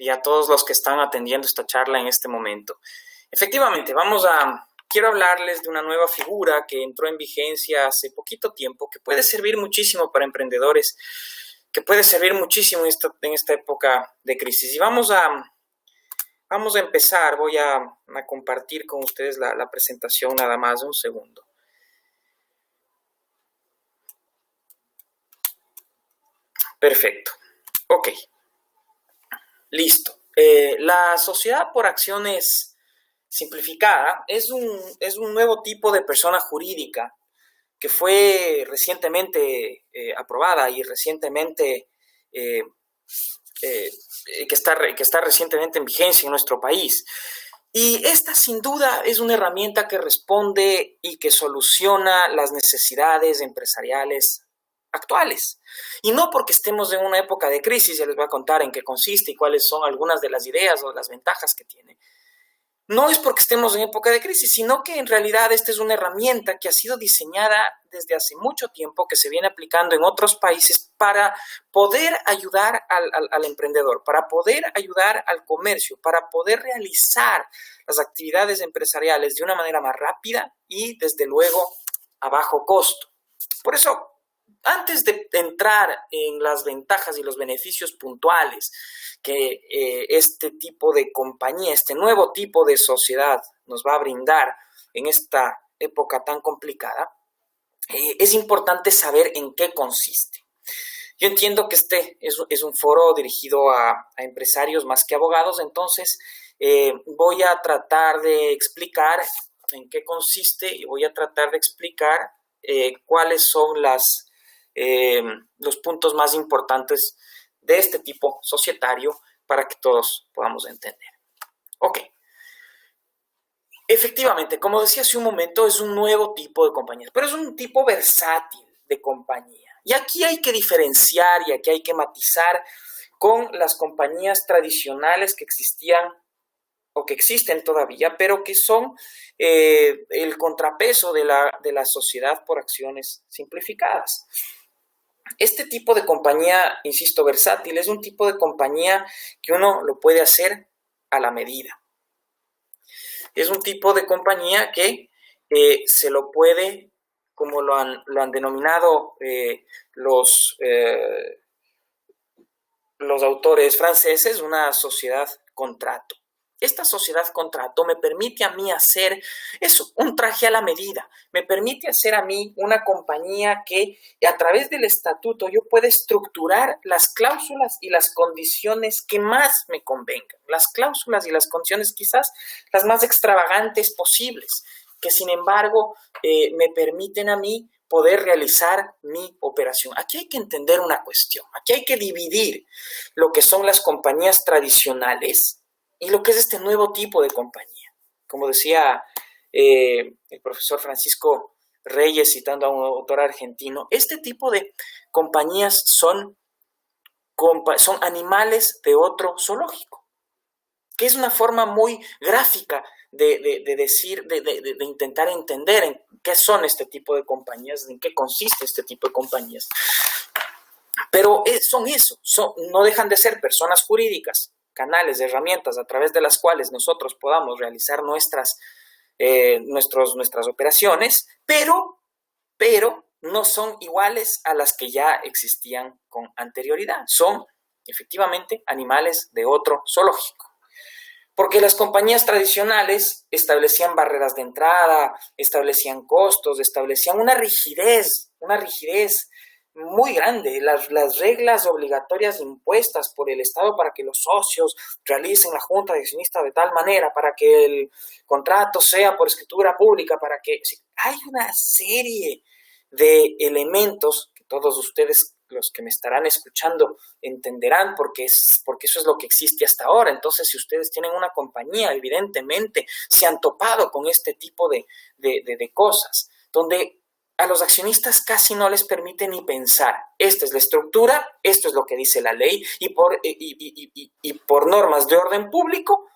y a todos los que están atendiendo esta charla en este momento. Efectivamente, quiero hablarles de una nueva figura que entró en vigencia hace poquito tiempo, que puede servir muchísimo para emprendedores, que puede servir muchísimo en esta época de crisis. Y vamos a empezar. Voy a compartir con ustedes la presentación nada más, un segundo. Perfecto. Ok. Listo. La sociedad por acciones simplificada es un nuevo tipo de persona jurídica que fue recientemente aprobada y recientemente que está recientemente en vigencia en nuestro país. Y esta sin duda es una herramienta que responde y que soluciona las necesidades empresariales actuales. Y no porque estemos en una época de crisis, ya les voy a contar en qué consiste y cuáles son algunas de las ideas o las ventajas que tiene. No es porque estemos en época de crisis, sino que en realidad esta es una herramienta que ha sido diseñada desde hace mucho tiempo, que se viene aplicando en otros países para poder ayudar al emprendedor, para poder ayudar al comercio, para poder realizar las actividades empresariales de una manera más rápida y, desde luego, a bajo costo. Por eso, antes de entrar en las ventajas y los beneficios puntuales que este tipo de compañía, este nuevo tipo de sociedad nos va a brindar en esta época tan complicada, es importante saber en qué consiste. Yo entiendo que este es un foro dirigido a empresarios más que abogados, entonces voy a tratar de explicar en qué consiste y voy a tratar de explicar cuáles son los puntos más importantes de este tipo societario para que todos podamos entender. Ok. Efectivamente, como decía hace un momento, es un nuevo tipo de compañía, pero es un tipo versátil de compañía. Y aquí hay que diferenciar y aquí hay que matizar con las compañías tradicionales que existían o que existen todavía, pero que son el contrapeso de la sociedad por acciones simplificadas. Este tipo de compañía, insisto, versátil, es un tipo de compañía que uno lo puede hacer a la medida. Es un tipo de compañía que se lo puede, como lo han denominado los autores franceses, una sociedad contrato. Esta sociedad contrato me permite a mí hacer eso, un traje a la medida. Me permite hacer a mí una compañía que a través del estatuto yo pueda estructurar las cláusulas y las condiciones que más me convengan. Las cláusulas y las condiciones quizás las más extravagantes posibles, que sin embargo me permiten a mí poder realizar mi operación. Aquí hay que entender una cuestión. Aquí hay que dividir lo que son las compañías tradicionales y lo que es este nuevo tipo de compañía. Como decía el profesor Francisco Reyes, citando a un autor argentino, este tipo de compañías son animales de otro zoológico, que es una forma muy gráfica de decir, de intentar entender en qué son este tipo de compañías, en qué consiste este tipo de compañías. Pero no dejan de ser personas jurídicas, canales, herramientas a través de las cuales nosotros podamos realizar nuestras operaciones, pero no son iguales a las que ya existían con anterioridad. Son efectivamente animales de otro zoológico. Porque las compañías tradicionales establecían barreras de entrada, establecían costos, establecían una rigidez muy grande, las reglas obligatorias impuestas por el Estado para que los socios realicen la junta de accionistas de tal manera, para que el contrato sea por escritura pública, hay una serie de elementos que todos ustedes, los que me estarán escuchando, entenderán porque eso es lo que existe hasta ahora. Entonces, si ustedes tienen una compañía, evidentemente se han topado con este tipo de cosas, donde a los accionistas casi no les permite ni pensar. Esta es la estructura, esto es lo que dice la ley, y por normas de orden público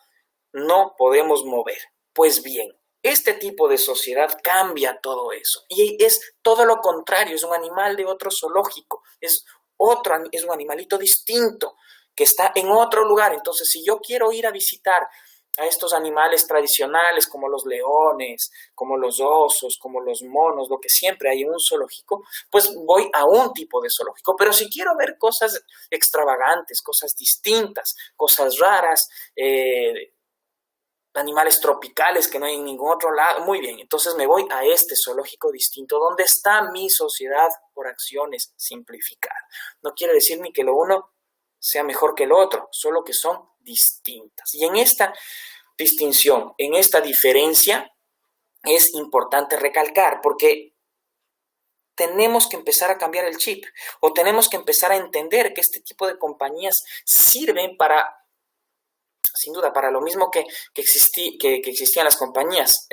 no podemos mover. Pues bien, este tipo de sociedad cambia todo eso y es todo lo contrario, es un animal de otro zoológico, es un animalito distinto que está en otro lugar. Entonces, si yo quiero ir a visitar a estos animales tradicionales como los leones, como los osos, como los monos, lo que siempre hay en un zoológico, pues voy a un tipo de zoológico. Pero si quiero ver cosas extravagantes, cosas distintas, cosas raras, animales tropicales que no hay en ningún otro lado, muy bien, entonces me voy a este zoológico distinto, donde está mi sociedad por acciones simplificada. No quiere decir ni que lo uno sea mejor que el otro, solo que son distintas. Y en esta distinción, en esta diferencia, es importante recalcar, porque tenemos que empezar a cambiar el chip, o tenemos que empezar a entender que este tipo de compañías sirven para, sin duda, para lo mismo que existían las compañías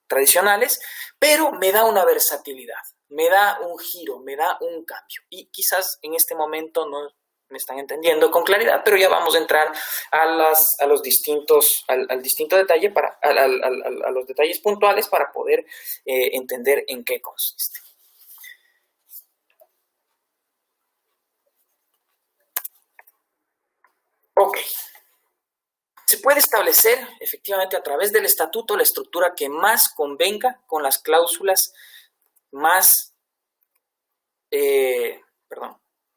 tradicionales, pero me da una versatilidad, me da un giro, me da un cambio. Y quizás en este momento no me están entendiendo con claridad, pero ya vamos a entrar a los distintos, al distinto detalle, a los detalles puntuales para poder entender en qué consiste. Ok. Se puede establecer efectivamente a través del estatuto la estructura que más convenga con las cláusulas más,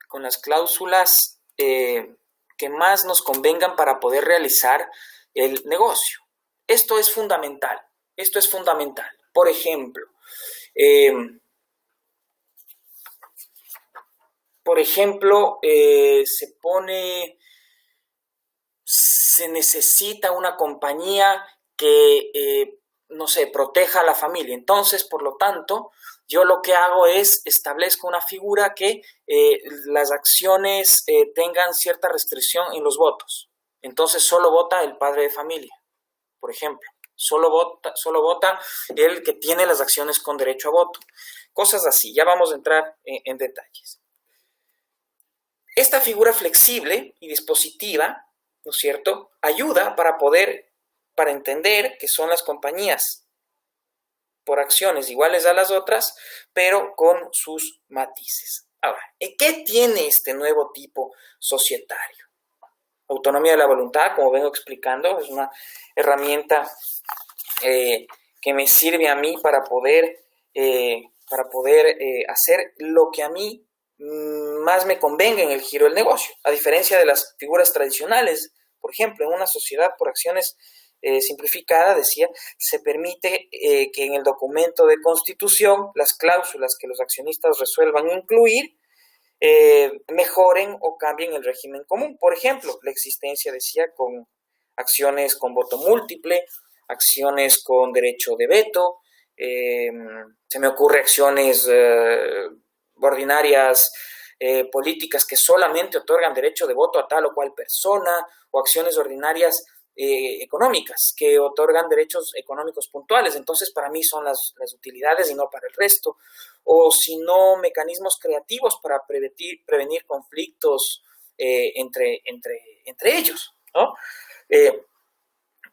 con las cláusulas que más nos convengan para poder realizar el negocio. Esto es fundamental. Esto es fundamental. Por ejemplo, se necesita una compañía que, no sé, proteja a la familia. Entonces, por lo tanto, yo lo que hago es establezco una figura que las acciones tengan cierta restricción en los votos. Entonces, solo vota el padre de familia, por ejemplo. Solo vota el que tiene las acciones con derecho a voto. Cosas así. Ya vamos a entrar en detalles. Esta figura flexible y dispositiva, ¿no es cierto?, ayuda para entender que son las compañías por acciones iguales a las otras, pero con sus matices. Ahora, ¿qué tiene este nuevo tipo societario? Autonomía de la voluntad, como vengo explicando, es una herramienta que me sirve a mí para poder hacer lo que a mí más me convenga en el giro del negocio, a diferencia de las figuras tradicionales. Por ejemplo, en una sociedad por acciones simplificada, decía, se permite que en el documento de constitución las cláusulas que los accionistas resuelvan incluir mejoren o cambien el régimen común. Por ejemplo, la existencia, decía, con acciones con voto múltiple, acciones con derecho de veto, se me ocurre acciones ordinarias políticas que solamente otorgan derecho de voto a tal o cual persona, o acciones ordinarias económicas que otorgan derechos económicos puntuales. Entonces, para mí son las utilidades y no para el resto. O si no, mecanismos creativos para prevenir conflictos entre ellos, ¿no?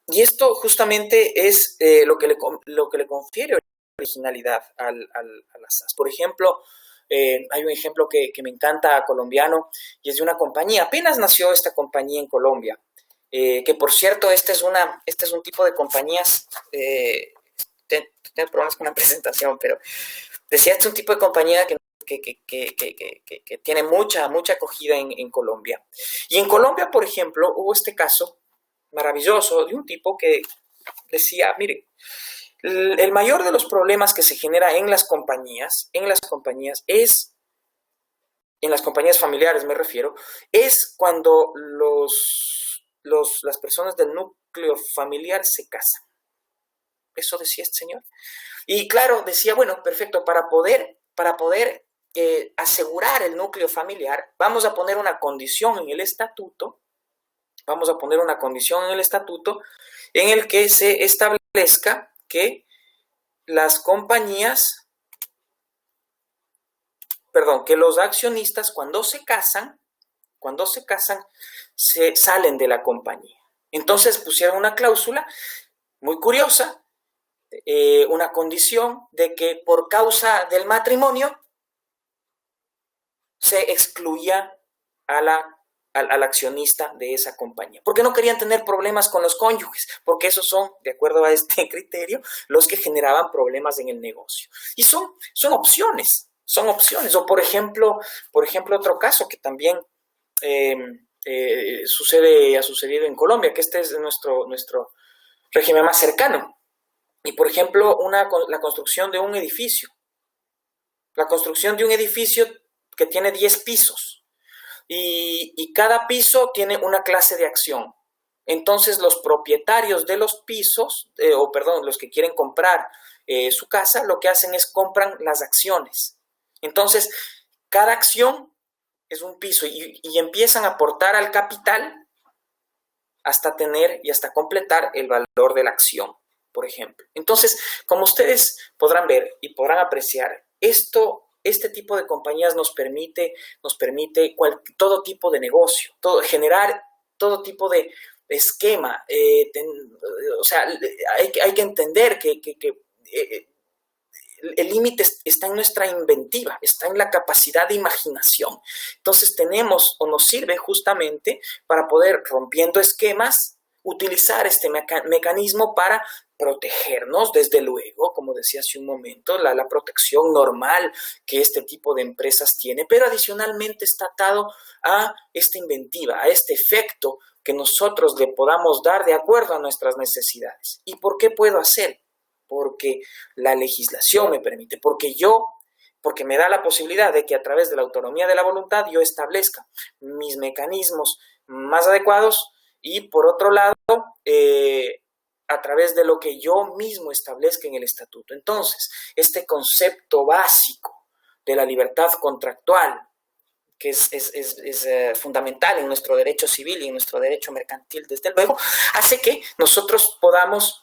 Y esto justamente es lo que le confiere originalidad a las SAS. Por ejemplo, hay un ejemplo que me encanta colombiano, y es de una compañía. Apenas nació esta compañía en Colombia, que por cierto, este es un tipo de compañías, tengo problemas con la presentación, pero decía, este es un tipo de compañía que tiene mucha acogida en Colombia. Y en Colombia, por ejemplo, hubo este caso maravilloso de un tipo que decía, mire, el mayor de los problemas que se genera en las compañías es, en las compañías familiares me refiero, es cuando las personas del núcleo familiar se casan. Eso decía este señor. Y claro, decía, bueno, perfecto, para poder asegurar el núcleo familiar, vamos a poner una condición en el estatuto, en el que se establezca que que los accionistas cuando se casan, se salen de la compañía. Entonces pusieron una cláusula muy curiosa, una condición de que por causa del matrimonio se excluía a la al accionista de esa compañía, porque no querían tener problemas con los cónyuges, porque esos son, de acuerdo a este criterio, los que generaban problemas en el negocio. Y son opciones. O por ejemplo, otro caso que también ha sucedido en Colombia, que este es nuestro régimen más cercano. Y por ejemplo, la construcción de un edificio. La construcción de un edificio que tiene 10 pisos. Y cada piso tiene una clase de acción. Entonces los propietarios de los pisos, los que quieren comprar su casa, lo que hacen es compran las acciones. Entonces, cada acción es un piso y empiezan a aportar al capital hasta tener y hasta completar el valor de la acción, por ejemplo. Entonces, como ustedes podrán ver y podrán apreciar, este tipo de compañías nos permite todo tipo de negocio, generar todo tipo de esquema. Hay que entender que el límite está en nuestra inventiva, está en la capacidad de imaginación. Entonces tenemos o nos sirve justamente para poder, rompiendo esquemas, utilizar este mecanismo para protegernos, desde luego, como decía hace un momento, la protección normal que este tipo de empresas tiene, pero adicionalmente está atado a esta inventiva, a este efecto que nosotros le podamos dar de acuerdo a nuestras necesidades. ¿Y por qué puedo hacer? Porque la legislación me permite, porque me da la posibilidad de que a través de la autonomía de la voluntad yo establezca mis mecanismos más adecuados y por otro lado, a través de lo que yo mismo establezca en el estatuto. Entonces, este concepto básico de la libertad contractual, que es fundamental en nuestro derecho civil y en nuestro derecho mercantil, desde luego, hace que nosotros podamos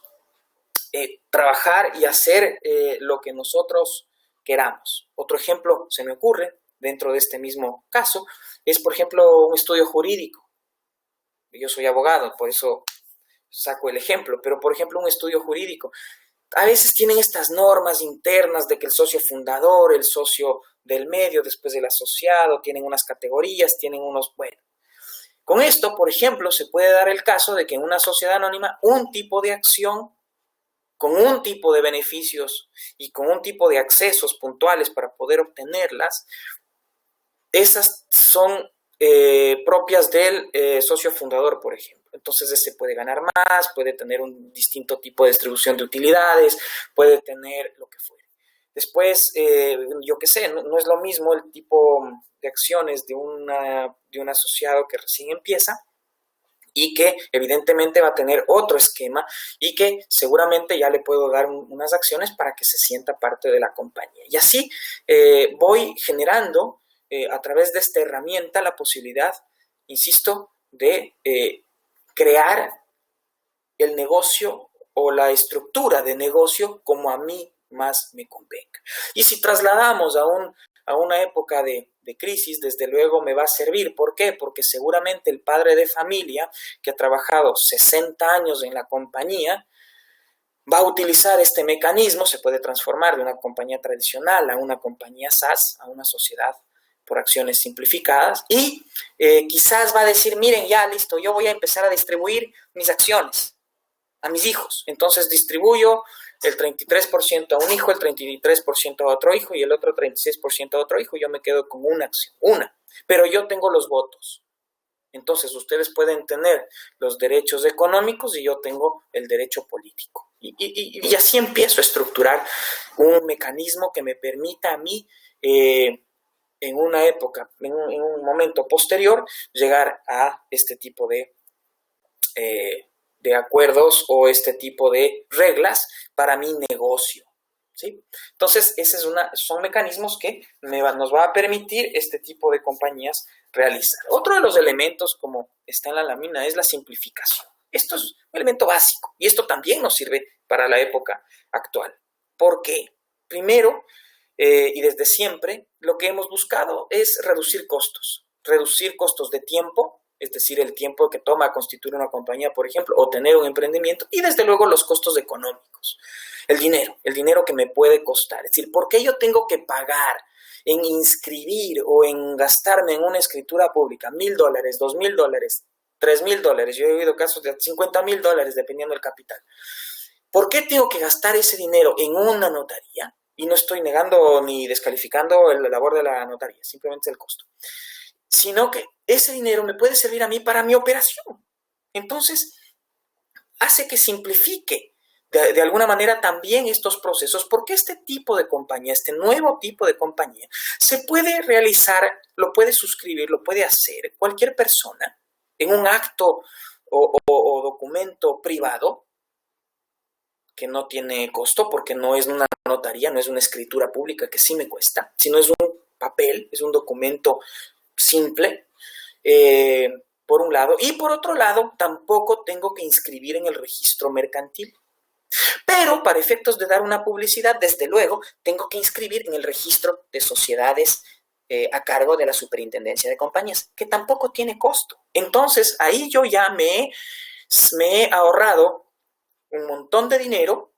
trabajar y hacer lo que nosotros queramos. Otro ejemplo se me ocurre dentro de este mismo caso es, por ejemplo, un estudio jurídico. Yo soy abogado, por eso saco el ejemplo, pero por ejemplo un estudio jurídico. A veces tienen estas normas internas de que el socio fundador, el socio del medio, después del asociado, tienen unas categorías, tienen unos... Bueno, con esto, por ejemplo, se puede dar el caso de que en una sociedad anónima un tipo de acción con un tipo de beneficios y con un tipo de accesos puntuales para poder obtenerlas, esas son propias del socio fundador, por ejemplo. Entonces, ese puede ganar más, puede tener un distinto tipo de distribución de utilidades, puede tener lo que fuere. Después, yo qué sé, no es lo mismo el tipo de acciones de un asociado que recién empieza y que evidentemente va a tener otro esquema y que seguramente ya le puedo dar unas acciones para que se sienta parte de la compañía. Y así voy generando a través de esta herramienta la posibilidad, insisto, de crear el negocio o la estructura de negocio como a mí más me convenga. Y si trasladamos a una época de crisis, desde luego me va a servir. ¿Por qué? Porque seguramente el padre de familia que ha trabajado 60 años en la compañía va a utilizar este mecanismo, se puede transformar de una compañía tradicional a una compañía SaaS, a una sociedad por acciones simplificadas y quizás va a decir, miren, ya listo, yo voy a empezar a distribuir mis acciones a mis hijos. Entonces distribuyo el 33% a un hijo, el 33% a otro hijo y el otro 36% a otro hijo. Yo me quedo con una acción, pero yo tengo los votos. Entonces ustedes pueden tener los derechos económicos y yo tengo el derecho político. Y así empiezo a estructurar un mecanismo que me permita a mí, en una época, en un momento posterior, llegar a este tipo de acuerdos o este tipo de reglas para mi negocio, ¿sí? Entonces, son mecanismos que nos va a permitir este tipo de compañías realizar. Otro de los elementos, como está en la lámina, es la simplificación. Esto es un elemento básico y esto también nos sirve para la época actual. ¿Por qué? Primero, y desde siempre, lo que hemos buscado es reducir costos de tiempo, es decir, el tiempo que toma constituir una compañía, por ejemplo, o tener un emprendimiento, y desde luego los costos económicos, el dinero que me puede costar. Es decir, ¿por qué yo tengo que pagar en inscribir o en gastarme en una escritura pública $1,000, $2,000, $3,000, yo he oído casos de $50,000 dependiendo del capital. ¿Por qué tengo que gastar ese dinero en una notaría? Y no estoy negando ni descalificando la labor de la notaría, simplemente el costo. Sino que ese dinero me puede servir a mí para mi operación. Entonces, hace que simplifique de alguna manera también estos procesos, porque este tipo de compañía, este nuevo tipo de compañía, se puede realizar, lo puede suscribir, lo puede hacer cualquier persona en un acto o documento privado que no tiene costo, porque no es una notaría, no es una escritura pública que sí me cuesta, sino es un papel, es un documento simple, por un lado, y por otro lado, tampoco tengo que inscribir en el registro mercantil. Pero para efectos de dar una publicidad, desde luego, tengo que inscribir en el registro de sociedades a cargo de la Superintendencia de Compañías, que tampoco tiene costo. Entonces, ahí yo ya me he ahorrado un montón de dinero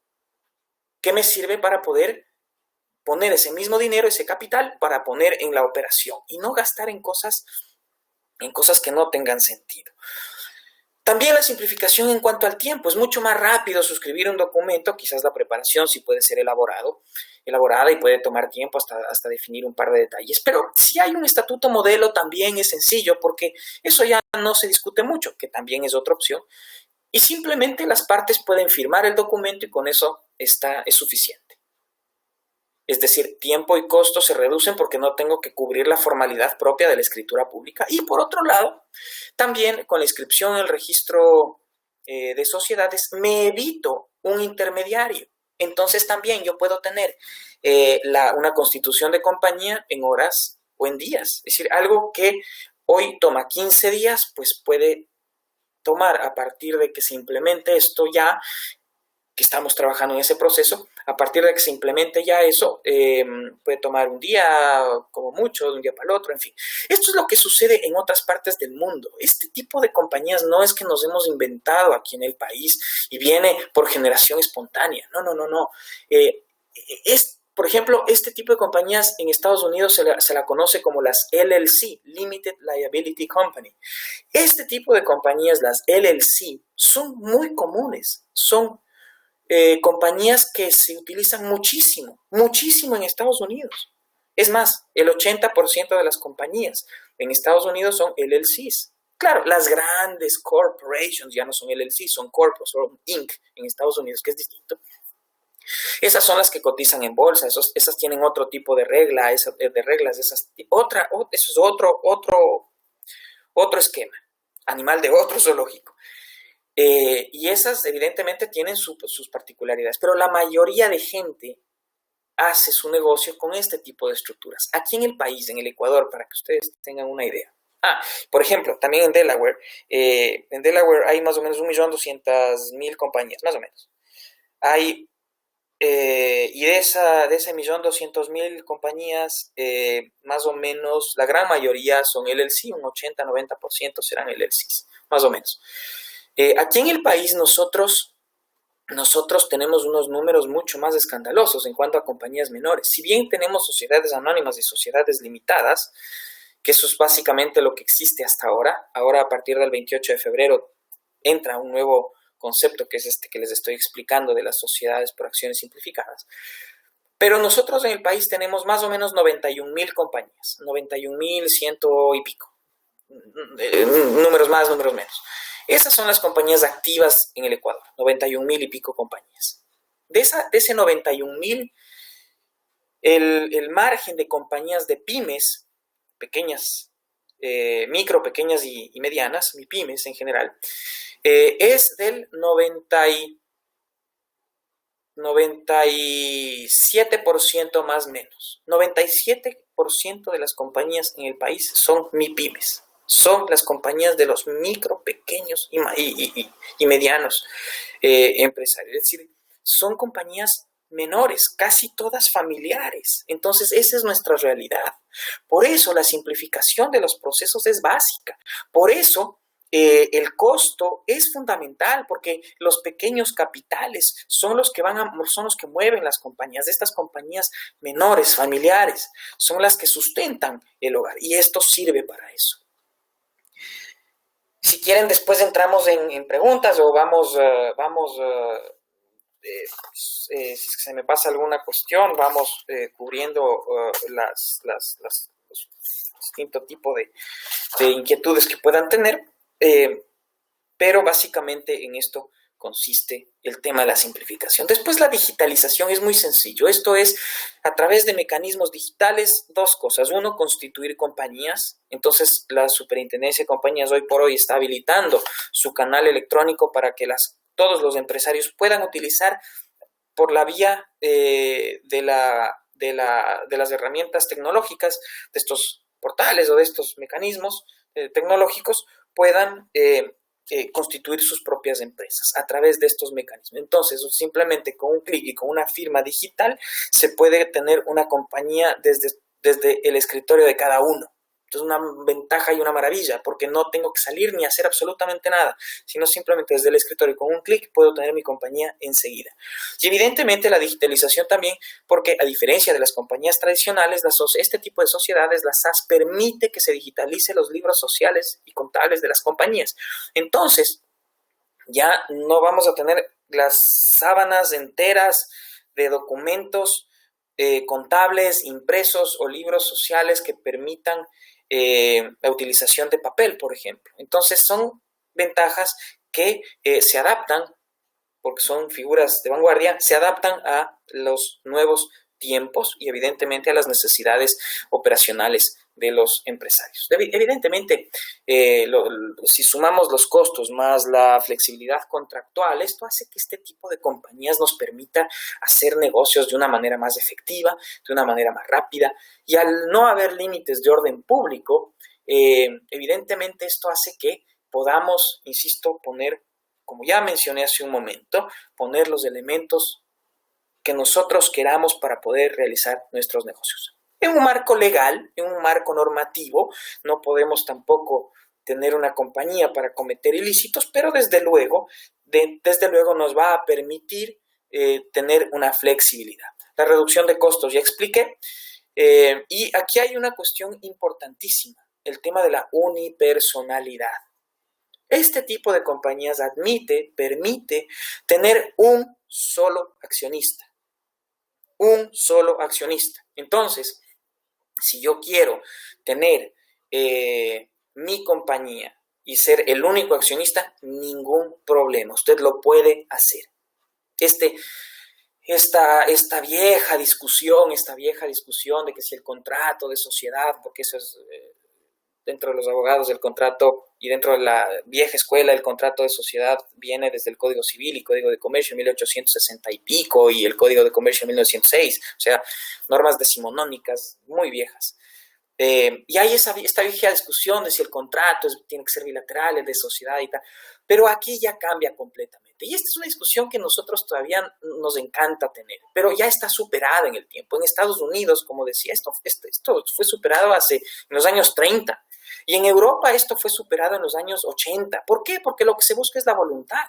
que me sirve para poder poner ese mismo dinero, ese capital, para poner en la operación y no gastar en cosas que no tengan sentido. También la simplificación en cuanto al tiempo. Es mucho más rápido suscribir un documento, quizás la preparación sí puede ser elaborada y puede tomar tiempo hasta definir un par de detalles. Pero si hay un estatuto modelo también es sencillo, porque eso ya no se discute mucho, que también es otra opción. Y simplemente las partes pueden firmar el documento y con eso es suficiente. Es decir, tiempo y costo se reducen porque no tengo que cubrir la formalidad propia de la escritura pública. Y por otro lado, también con la inscripción en el registro de sociedades me evito un intermediario. Entonces también yo puedo tener una constitución de compañía en horas o en días. Es decir, algo que hoy toma 15 días, pues puede tomar a partir de que se implemente esto ya, que estamos trabajando en ese proceso, a partir de que se implemente ya eso, puede tomar un día como mucho, de un día para el otro, en fin. Esto es lo que sucede en otras partes del mundo. Este tipo de compañías no es que nos hemos inventado aquí en el país y viene por generación espontánea. No. Por ejemplo, este tipo de compañías en Estados Unidos se la conoce como las LLC, Limited Liability Company. Este tipo de compañías, las LLC, son muy comunes, son compañías que se utilizan muchísimo en Estados Unidos. Es más, el 80% de las compañías en Estados Unidos son LLCs. Claro, las grandes corporations ya no son LLC, son corpos, son Inc. en Estados Unidos, que es distinto. Esas son las que cotizan en bolsa, esas tienen otro tipo de reglas, eso es otro esquema, animal de otro zoológico. Y esas evidentemente tienen sus particularidades, pero la mayoría de gente hace su negocio con este tipo de estructuras. Aquí en el país, en el Ecuador, para que ustedes tengan una idea. Por ejemplo, también en Delaware hay más o menos 1.200.000 compañías, más o menos. Y de ese 1.200.000 compañías, más o menos, la gran mayoría son LLC, un 80-90% serán LLCs, más o menos. Aquí en el país nosotros tenemos unos números mucho más escandalosos en cuanto a compañías menores. Si bien tenemos sociedades anónimas y sociedades limitadas, que eso es básicamente lo que existe hasta ahora. Ahora, a partir del 28 de febrero, entra un nuevo concepto que es este que les estoy explicando de las sociedades por acciones simplificadas. Pero nosotros en el país tenemos más o menos 91.000 compañías, 91.100 y pico. Números más, números menos. Esas son las compañías activas en el Ecuador, 91.000 y pico compañías. De ese 91.000, el margen de compañías de pymes, pequeñas, micro, pequeñas y medianas, pymes en general, es del 97% más o menos. 97% de las compañías en el país son MIPYMES. Son las compañías de los micro, pequeños y medianos empresarios. Es decir, son compañías menores, casi todas familiares. Entonces, esa es nuestra realidad. Por eso la simplificación de los procesos es básica. Por eso el costo es fundamental porque los pequeños capitales son los que son los que mueven las compañías. Estas compañías menores, familiares, son las que sustentan el hogar y esto sirve para eso. Si quieren, después entramos en preguntas o si se me pasa alguna cuestión, vamos cubriendo los distintos tipos de inquietudes que puedan tener, pero básicamente en esto consiste el tema de la simplificación. Después la digitalización es muy sencillo. Esto es a través de mecanismos digitales, dos cosas. Uno, constituir compañías. Entonces la Superintendencia de Compañías hoy por hoy está habilitando su canal electrónico para que todos los empresarios puedan utilizar por la vía de las herramientas tecnológicas, de estos portales o de estos mecanismos tecnológicos, puedan constituir sus propias empresas a través de estos mecanismos. Entonces, simplemente con un clic y con una firma digital se puede tener una compañía desde el escritorio de cada uno. Entonces, una ventaja y una maravilla, porque no tengo que salir ni hacer absolutamente nada, sino simplemente desde el escritorio con un clic puedo tener mi compañía enseguida. Y evidentemente la digitalización también, porque a diferencia de las compañías tradicionales, este tipo de sociedades, las SAS, permite que se digitalice los libros sociales y contables de las compañías. Entonces, ya no vamos a tener las sábanas enteras de documentos contables, impresos o libros sociales que permitan la utilización de papel, por ejemplo. Entonces son ventajas que se adaptan, porque son figuras de vanguardia, se adaptan a los nuevos tiempos y evidentemente a las necesidades operacionales de los empresarios. Evidentemente, si sumamos los costos más la flexibilidad contractual, esto hace que este tipo de compañías nos permita hacer negocios de una manera más efectiva, de una manera más rápida, y al no haber límites de orden público, evidentemente esto hace que podamos, insisto, poner, como ya mencioné hace un momento, poner los elementos que nosotros queramos para poder realizar nuestros negocios. En un marco legal, en un marco normativo, no podemos tampoco tener una compañía para cometer ilícitos, pero desde luego nos va a permitir tener una flexibilidad. La reducción de costos, ya expliqué, y aquí hay una cuestión importantísima, el tema de la unipersonalidad. Este tipo de compañías permite tener un solo accionista. Entonces, si yo quiero tener mi compañía y ser el único accionista, ningún problema. Usted lo puede hacer. Esta vieja discusión de que si el contrato de sociedad, porque eso es dentro de los abogados del contrato y dentro de la vieja escuela, el contrato de sociedad viene desde el Código Civil y Código de Comercio 1860 y pico y el Código de Comercio 1906, o sea, normas decimonónicas muy viejas. Y hay esta vieja discusión de si el contrato tiene que ser bilateral, el de sociedad y tal, pero aquí ya cambia completamente. Y esta es una discusión que nosotros todavía nos encanta tener, pero ya está superada en el tiempo. En Estados Unidos, como decía, esto fue superado en los años 30. Y en Europa esto fue superado en los años 80. ¿Por qué? Porque lo que se busca es la voluntad.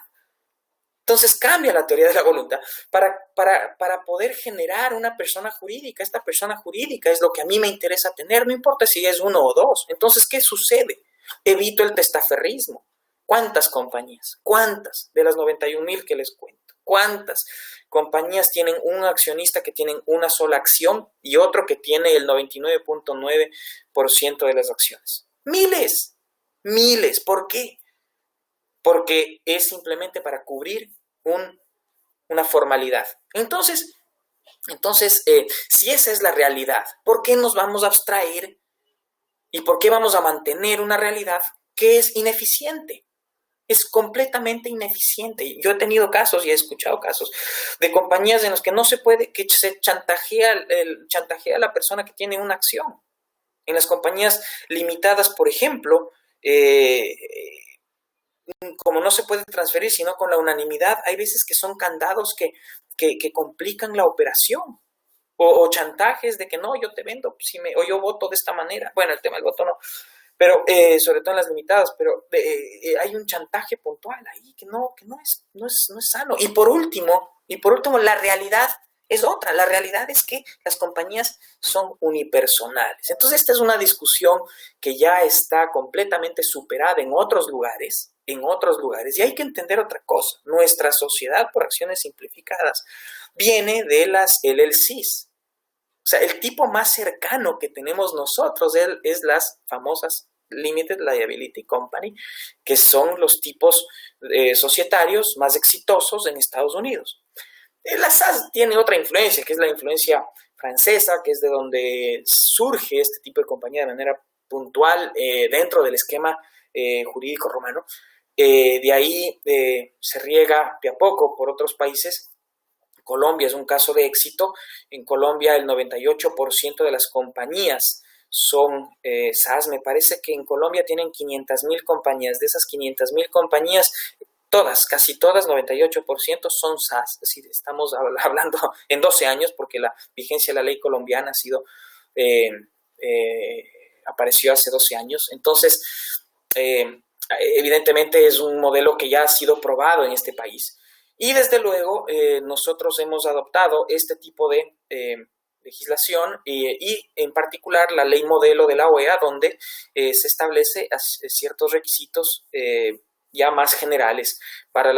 Entonces cambia la teoría de la voluntad para poder generar una persona jurídica. Esta persona jurídica es lo que a mí me interesa tener, no importa si es uno o dos. Entonces, ¿qué sucede? Evito el testaferrismo. ¿Cuántas compañías? ¿Cuántas de las 91,000 que les cuento? ¿Cuántas compañías tienen un accionista que tienen una sola acción y otro que tiene el 99.9% de las acciones? Miles. ¿Por qué? Porque es simplemente para cubrir una formalidad. Entonces, si esa es la realidad, ¿por qué nos vamos a abstraer y por qué vamos a mantener una realidad que es ineficiente? Es completamente ineficiente. Yo he tenido casos y he escuchado casos de compañías en los que no se puede, que se chantajea a la persona que tiene una acción. En las compañías limitadas, por ejemplo, como no se puede transferir sino con la unanimidad, hay veces que son candados que complican la operación. O chantajes de que no, yo te vendo, o yo voto de esta manera. Bueno, el tema del voto no. pero sobre todo en las limitadas, pero hay un chantaje puntual ahí que no es sano. Y por último, la realidad es otra. La realidad es que las compañías son unipersonales. Entonces, esta es una discusión que ya está completamente superada en otros lugares, y hay que entender otra cosa. Nuestra sociedad por acciones simplificadas viene de las LLCs. O sea, el tipo más cercano que tenemos nosotros es las famosas Limited Liability Company, que son los tipos societarios más exitosos en Estados Unidos. La SAS tiene otra influencia, que es la influencia francesa, que es de donde surge este tipo de compañía de manera puntual dentro del esquema jurídico romano. De ahí se riega de a poco por otros países. Colombia es un caso de éxito. En Colombia el 98% de las compañías son SAS. Me parece que en Colombia tienen 500,000 compañías. De esas 500,000 compañías, casi todas, 98% son SAS. Es decir, estamos hablando en 12 años, porque la vigencia de la ley colombiana apareció hace 12 años. Entonces, evidentemente es un modelo que ya ha sido probado en este país. Y desde luego nosotros hemos adoptado este tipo de legislación y en particular la ley modelo de la OEA, donde se establece ciertos requisitos ya más generales para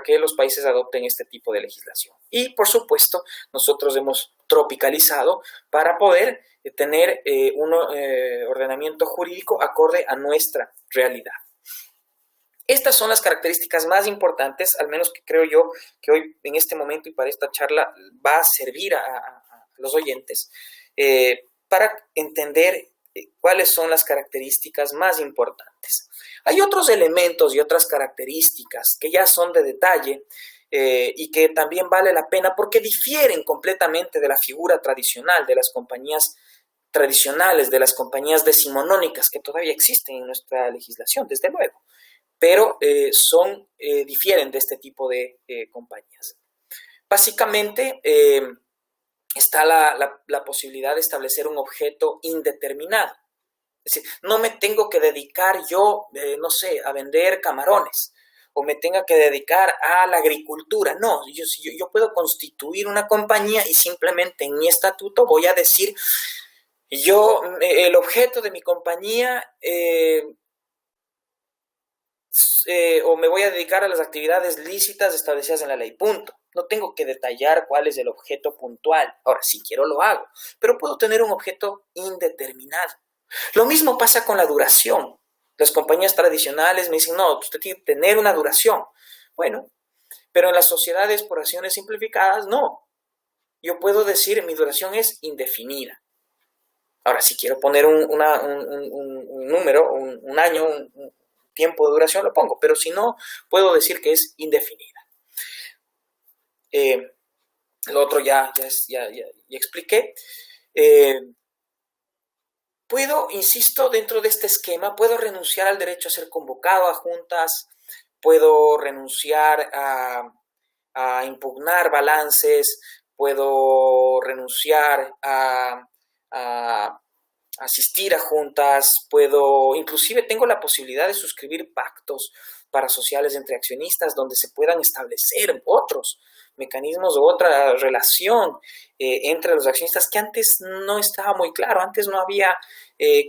que los países adopten este tipo de legislación. Y por supuesto nosotros hemos tropicalizado para poder tener un ordenamiento jurídico acorde a nuestra realidad. Estas son las características más importantes, al menos que creo yo que hoy, en este momento y para esta charla, va a servir a los oyentes para entender cuáles son las características más importantes. Hay otros elementos y otras características que ya son de detalle y que también vale la pena porque difieren completamente de la figura tradicional de las compañías tradicionales, de las compañías decimonónicas que todavía existen en nuestra legislación, desde luego. Pero difieren de este tipo de compañías. Básicamente está la posibilidad de establecer un objeto indeterminado. Es decir, no me tengo que dedicar yo, a vender camarones, o me tenga que dedicar a la agricultura. No, yo puedo constituir una compañía y simplemente en mi estatuto voy a decir, el objeto de mi compañía o me voy a dedicar a las actividades lícitas establecidas en la ley, punto. No tengo que detallar cuál es el objeto puntual. Ahora, si quiero lo hago, pero puedo tener un objeto indeterminado. Lo mismo pasa con la duración. Las compañías tradicionales me dicen, no, usted tiene que tener una duración. Bueno, pero en las sociedades por acciones simplificadas, no. Yo puedo decir, mi duración es indefinida. Ahora, si quiero poner un número, un año, un tiempo de duración, lo pongo, pero si no, puedo decir que es indefinida. Lo otro ya expliqué. Insisto, dentro de este esquema, puedo renunciar al derecho a ser convocado a juntas, puedo renunciar a impugnar balances, puedo renunciar a asistir a juntas, inclusive tengo la posibilidad de suscribir pactos parasociales entre accionistas donde se puedan establecer otros mecanismos o otra relación entre los accionistas que antes no estaba muy claro. Antes no había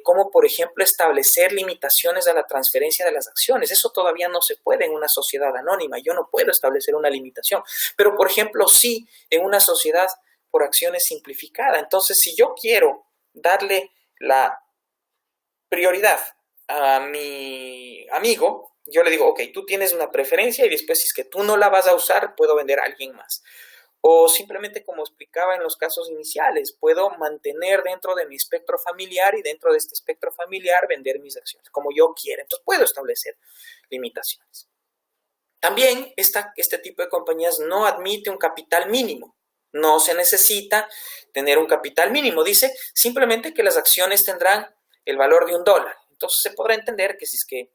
cómo, por ejemplo, establecer limitaciones a la transferencia de las acciones. Eso todavía no se puede en una sociedad anónima. Yo no puedo establecer una limitación, pero, por ejemplo, sí en una sociedad por acciones simplificada. Entonces, si yo quiero darle la prioridad a mi amigo, yo le digo, ok, tú tienes una preferencia y después, si es que tú no la vas a usar, puedo vender a alguien más. O simplemente, como explicaba en los casos iniciales, puedo mantener dentro de mi espectro familiar y dentro de este espectro familiar vender mis acciones como yo quiera. Entonces puedo establecer limitaciones. También este tipo de compañías no admite un capital mínimo. No se necesita tener un capital mínimo. Dice simplemente que las acciones tendrán el valor de $1. Entonces se podrá entender que si es que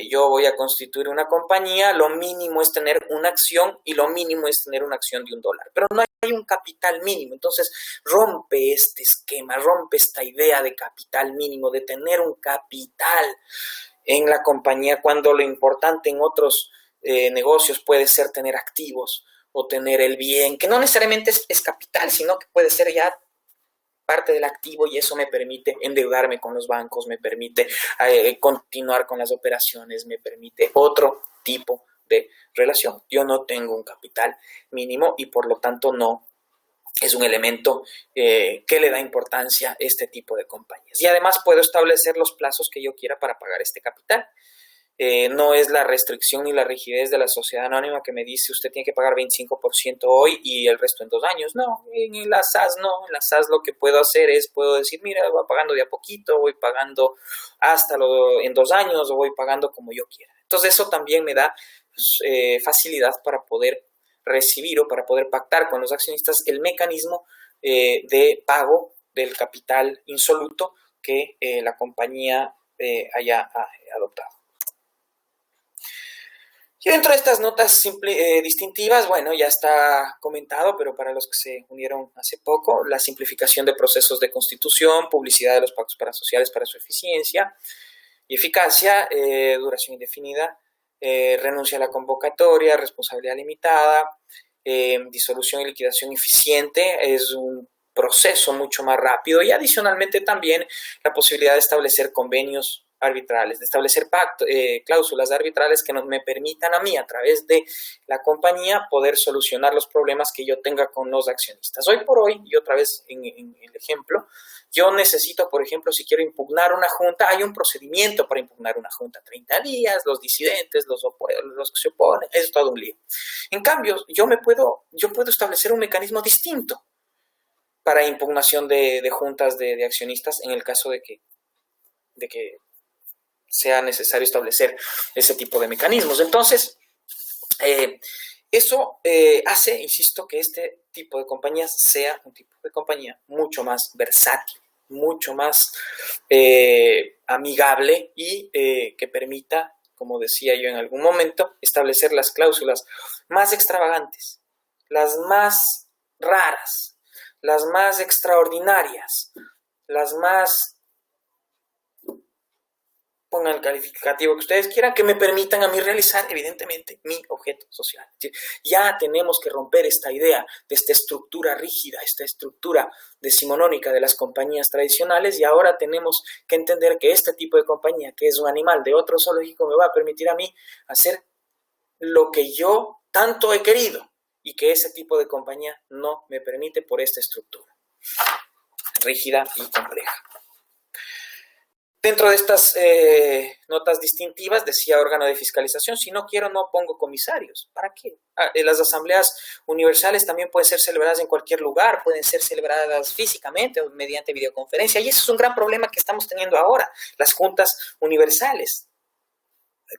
yo voy a constituir una compañía, lo mínimo es tener una acción y lo mínimo es tener una acción de $1, pero no hay un capital mínimo. Entonces rompe este esquema, rompe esta idea de capital mínimo, de tener un capital en la compañía, cuando lo importante en otros negocios puede ser tener activos o tener el bien, que no necesariamente es capital, sino que puede ser ya parte del activo, y eso me permite endeudarme con los bancos, me permite continuar con las operaciones, me permite otro tipo de relación. Yo no tengo un capital mínimo y por lo tanto no es un elemento que le da importancia a este tipo de compañías. Y además puedo establecer los plazos que yo quiera para pagar este capital. No es la restricción ni la rigidez de la sociedad anónima que me dice usted tiene que pagar 25% hoy y el resto en 2 años. No, en la SAS no. En la SAS lo que puedo hacer es, puedo decir, mira, voy pagando de a poquito, voy pagando en 2 años o voy pagando como yo quiera. Entonces eso también me da facilidad para poder recibir o para poder pactar con los accionistas el mecanismo de pago del capital insoluto que la compañía haya adoptado. Y dentro de estas notas distintivas, bueno, ya está comentado, pero para los que se unieron hace poco, la simplificación de procesos de constitución, publicidad de los pactos parasociales para su eficiencia y eficacia, duración indefinida, renuncia a la convocatoria, responsabilidad limitada, disolución y liquidación eficiente, es un proceso mucho más rápido, y adicionalmente también la posibilidad de establecer convenios arbitrales, de establecer cláusulas arbitrales que me permitan a mí, a través de la compañía, poder solucionar los problemas que yo tenga con los accionistas. Hoy por hoy, y otra vez en el ejemplo, yo necesito, por ejemplo, si quiero impugnar una junta, hay un procedimiento para impugnar una junta, 30 días, los disidentes, los que se oponen, es todo un lío. En cambio, yo puedo establecer un mecanismo distinto para impugnación de juntas de accionistas en el caso de que sea necesario establecer ese tipo de mecanismos. Entonces, eso hace, insisto, que este tipo de compañías sea un tipo de compañía mucho más versátil, mucho más amigable y que permita, como decía yo en algún momento, establecer las cláusulas más extravagantes, las más raras, las más extraordinarias, las más, pongan el calificativo que ustedes quieran, que me permitan a mí realizar, evidentemente, mi objeto social. Ya tenemos que romper esta idea de esta estructura rígida, esta estructura decimonónica de las compañías tradicionales, y ahora tenemos que entender que este tipo de compañía, que es un animal de otro zoológico, me va a permitir a mí hacer lo que yo tanto he querido, y que ese tipo de compañía no me permite por esta estructura rígida y compleja. Dentro de estas notas distintivas decía órgano de fiscalización. Si no quiero, no pongo comisarios. ¿Para qué? Las asambleas universales también pueden ser celebradas en cualquier lugar, pueden ser celebradas físicamente o mediante videoconferencia, y eso es un gran problema que estamos teniendo ahora, las juntas universales.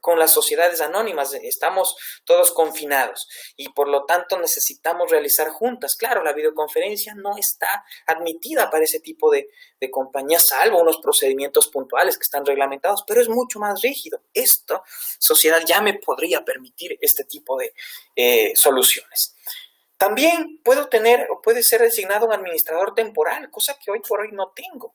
Con las sociedades anónimas estamos todos confinados y por lo tanto necesitamos realizar juntas. Claro, la videoconferencia no está admitida para ese tipo de compañías, salvo unos procedimientos puntuales que están reglamentados, pero es mucho más rígido. Esta sociedad ya me podría permitir este tipo de soluciones. También puede ser designado un administrador temporal, cosa que hoy por hoy no tengo.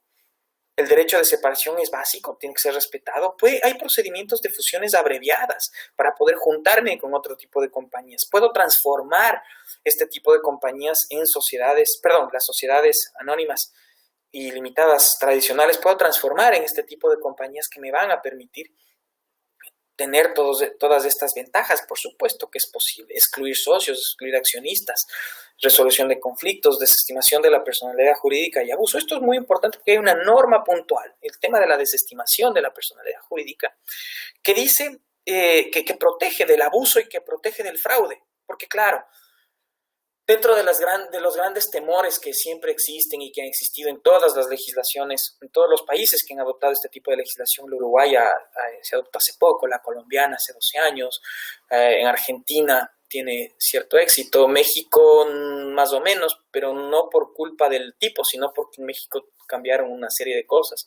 El derecho de separación es básico, tiene que ser respetado. Hay procedimientos de fusiones abreviadas para poder juntarme con otro tipo de compañías. Puedo transformar este tipo de compañías en las sociedades anónimas y limitadas tradicionales, puedo transformar en este tipo de compañías que me van a permitir tener todas estas ventajas. Por supuesto que es posible excluir socios, excluir accionistas, resolución de conflictos, desestimación de la personalidad jurídica y abuso. Esto es muy importante porque hay una norma puntual, el tema de la desestimación de la personalidad jurídica, que dice que protege del abuso y que protege del fraude. Porque claro, dentro de los grandes temores que siempre existen y que han existido en todas las legislaciones, en todos los países que han adoptado este tipo de legislación, la uruguaya se adoptó hace poco, la colombiana hace 12 años, en Argentina tiene cierto éxito, México más o menos, pero no por culpa del tipo, sino porque en México cambiaron una serie de cosas.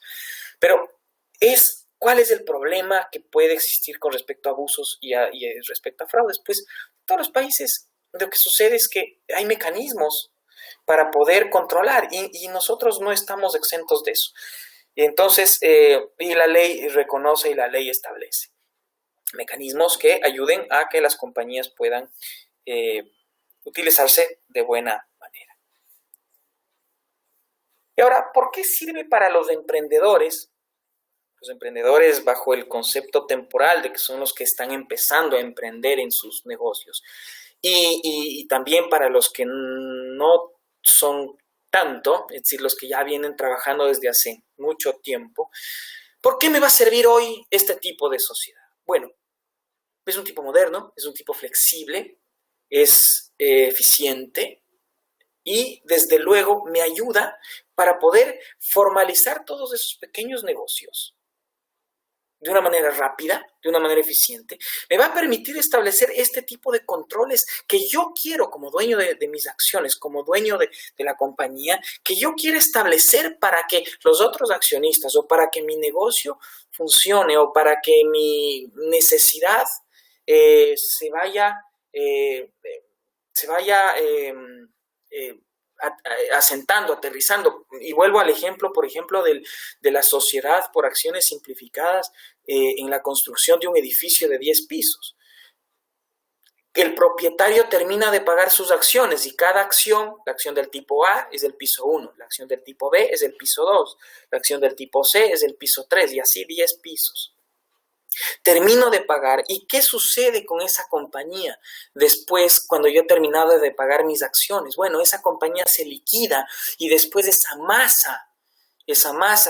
Pero es cuál es el problema que puede existir con respecto a abusos y respecto a fraudes. Pues en todos los países lo que sucede es que hay mecanismos para poder controlar y nosotros no estamos exentos de eso. Y entonces, y la ley reconoce y la ley establece mecanismos que ayuden a que las compañías puedan utilizarse de buena manera. Y ahora, ¿por qué sirve para los emprendedores? Los emprendedores bajo el concepto temporal de que son los que están empezando a emprender en sus negocios. Y también para los que no son tanto, es decir, los que ya vienen trabajando desde hace mucho tiempo. ¿Por qué me va a servir hoy este tipo de sociedad? Bueno, es un tipo moderno, es un tipo flexible, es eficiente y desde luego me ayuda para poder formalizar todos esos pequeños negocios de una manera rápida, de una manera eficiente. Me va a permitir establecer este tipo de controles que yo quiero como dueño de mis acciones, como dueño de la compañía, que yo quiero establecer para que los otros accionistas o para que mi negocio funcione o para que mi necesidad se vaya asentando, aterrizando. Y vuelvo al ejemplo, por ejemplo, de la sociedad por acciones simplificadas en la construcción de un edificio de 10 pisos. El propietario termina de pagar sus acciones y cada acción, la acción del tipo A es del piso 1, la acción del tipo B es del piso 2, la acción del tipo C es del piso 3 y así 10 pisos. Termino de pagar y ¿qué sucede con esa compañía después cuando yo he terminado de pagar mis acciones? Bueno, esa compañía se liquida y después esa masa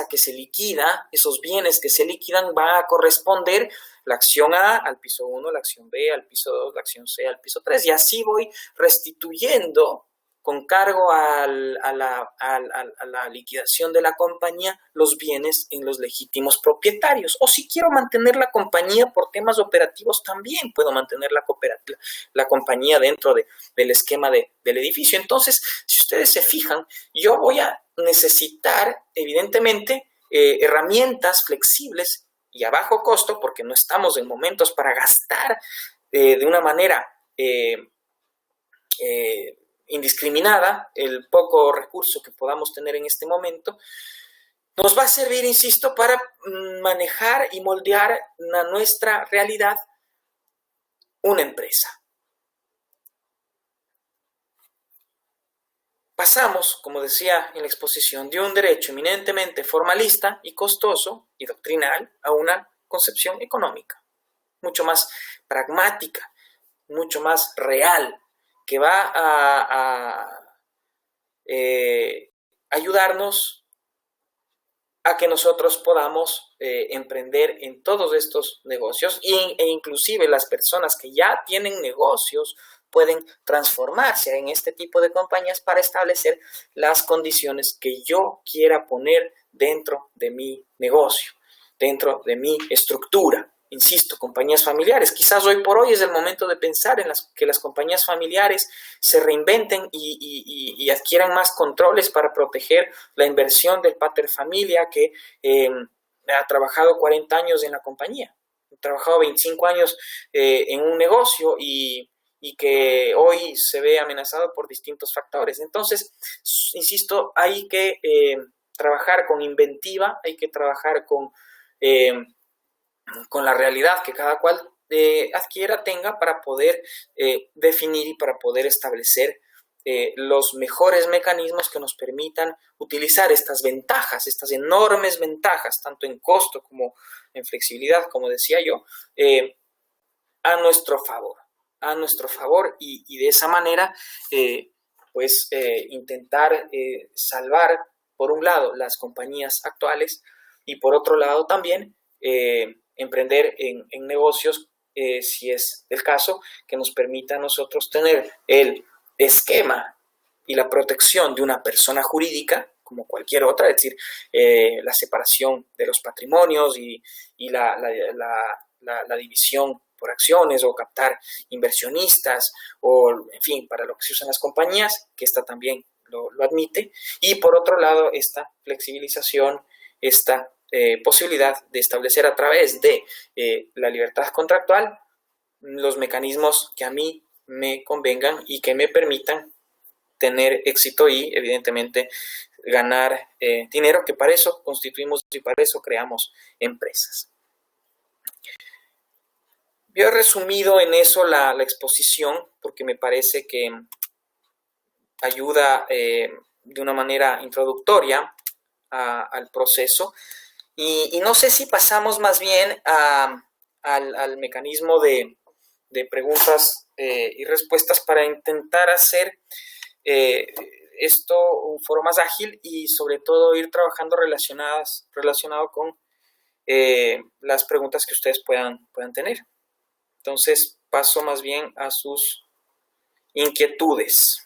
que se liquida, esos bienes que se liquidan va a corresponder la acción A al piso 1, la acción B al piso 2, la acción C al piso 3 y así voy restituyendo con cargo a la liquidación de la compañía los bienes en los legítimos propietarios. O si quiero mantener la compañía por temas operativos, también puedo mantener la compañía dentro del esquema del edificio. Entonces, si ustedes se fijan, yo voy a necesitar, evidentemente, herramientas flexibles y a bajo costo, porque no estamos en momentos para gastar de una manera indiscriminada el poco recurso que podamos tener en este momento, nos va a servir, insisto, para manejar y moldear a nuestra realidad una empresa. Pasamos, como decía en la exposición, de un derecho eminentemente formalista y costoso y doctrinal a una concepción económica, mucho más pragmática, mucho más real, que va a ayudarnos a que nosotros podamos emprender en todos estos negocios e inclusive las personas que ya tienen negocios pueden transformarse en este tipo de compañías para establecer las condiciones que yo quiera poner dentro de mi negocio, dentro de mi estructura. Insisto, compañías familiares. Quizás hoy por hoy es el momento de pensar en que las compañías familiares se reinventen y adquieran más controles para proteger la inversión del pater familia que ha trabajado 40 años en la compañía, ha trabajado 25 años en un negocio y que hoy se ve amenazado por distintos factores. Entonces, insisto, hay que trabajar con inventiva, hay que trabajar con la realidad que cada cual adquiera, tenga para poder definir y para poder establecer los mejores mecanismos que nos permitan utilizar estas ventajas, estas enormes ventajas, tanto en costo como en flexibilidad, como decía yo, a nuestro favor y de esa manera intentar salvar por un lado las compañías actuales y por otro lado también emprender en negocios, si es el caso, que nos permita a nosotros tener el esquema y la protección de una persona jurídica como cualquier otra, es decir, la separación de los patrimonios y la división por acciones o captar inversionistas o, en fin, para lo que se usan las compañías, que esta también lo admite. Y por otro lado, esta flexibilización, esta posibilidad de establecer a través de la libertad contractual los mecanismos que a mí me convengan y que me permitan tener éxito y, evidentemente, ganar dinero, que para eso constituimos y para eso creamos empresas. Yo he resumido en eso la exposición porque me parece que ayuda de una manera introductoria al proceso y no sé si pasamos más bien al mecanismo de preguntas y respuestas para intentar hacer esto un foro más ágil y sobre todo ir trabajando relacionado con las preguntas que ustedes puedan tener. Entonces paso más bien a sus inquietudes.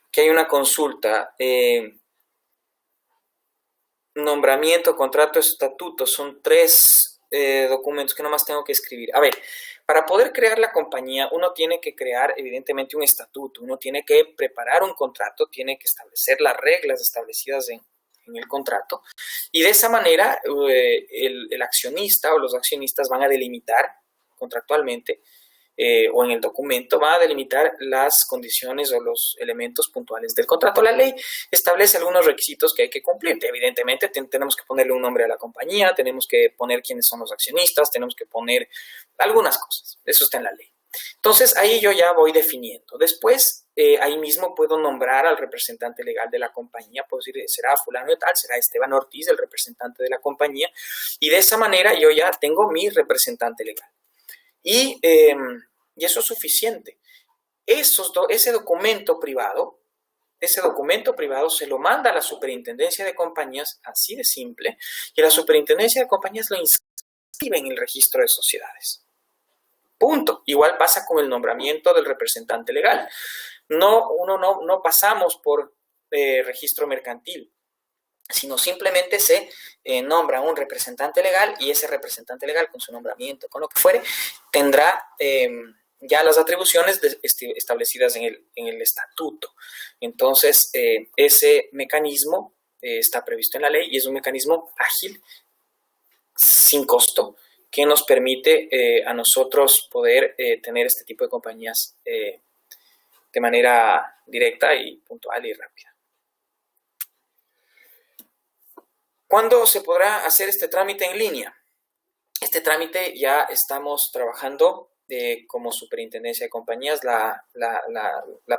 Aquí hay una consulta. Nombramiento, contrato, estatuto. Son 3 documentos que nomás tengo que escribir. A ver, para poder crear la compañía, uno tiene que crear, evidentemente, un estatuto. Uno tiene que preparar un contrato, tiene que establecer las reglas establecidas en el contrato. Y de esa manera, el accionista o los accionistas van a delimitar contractualmente o en el documento va a delimitar las condiciones o los elementos puntuales del contrato. La ley establece algunos requisitos que hay que cumplir. Evidentemente tenemos que ponerle un nombre a la compañía, tenemos que poner quiénes son los accionistas, tenemos que poner algunas cosas. Eso está en la ley. Entonces ahí yo ya voy definiendo. Después ahí mismo puedo nombrar al representante legal de la compañía, puedo decir será fulano de tal, será Esteban Ortiz el representante de la compañía y de esa manera yo ya tengo mi representante legal. Y eso es suficiente. Ese documento privado se lo manda a la Superintendencia de Compañías, así de simple, y la Superintendencia de Compañías lo inscribe en el registro de sociedades. Punto. Igual pasa con el nombramiento del representante legal. No pasamos por registro mercantil, sino simplemente se nombra un representante legal y ese representante legal con su nombramiento, con lo que fuere, tendrá ya las atribuciones establecidas en el estatuto. Entonces, ese mecanismo está previsto en la ley y es un mecanismo ágil, sin costo, que nos permite a nosotros poder tener este tipo de compañías de manera directa y puntual y rápida. ¿Cuándo se podrá hacer este trámite en línea? Este trámite ya estamos trabajando como Superintendencia de Compañías. La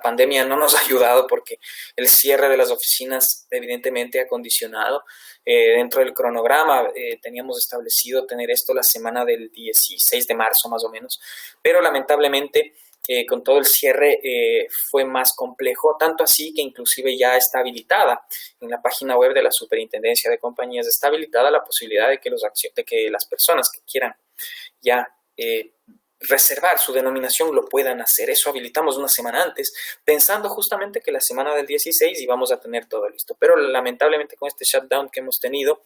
pandemia no nos ha ayudado porque el cierre de las oficinas evidentemente ha condicionado. Dentro del cronograma teníamos establecido tener esto la semana del 16 de marzo más o menos, pero lamentablemente con todo el cierre fue más complejo, tanto así que inclusive ya está habilitada en la página web de la Superintendencia de Compañías, está habilitada la posibilidad de que las personas que quieran ya reservar su denominación lo puedan hacer. Eso habilitamos una semana antes, pensando justamente que la semana del 16 íbamos a tener todo listo, pero lamentablemente con este shutdown que hemos tenido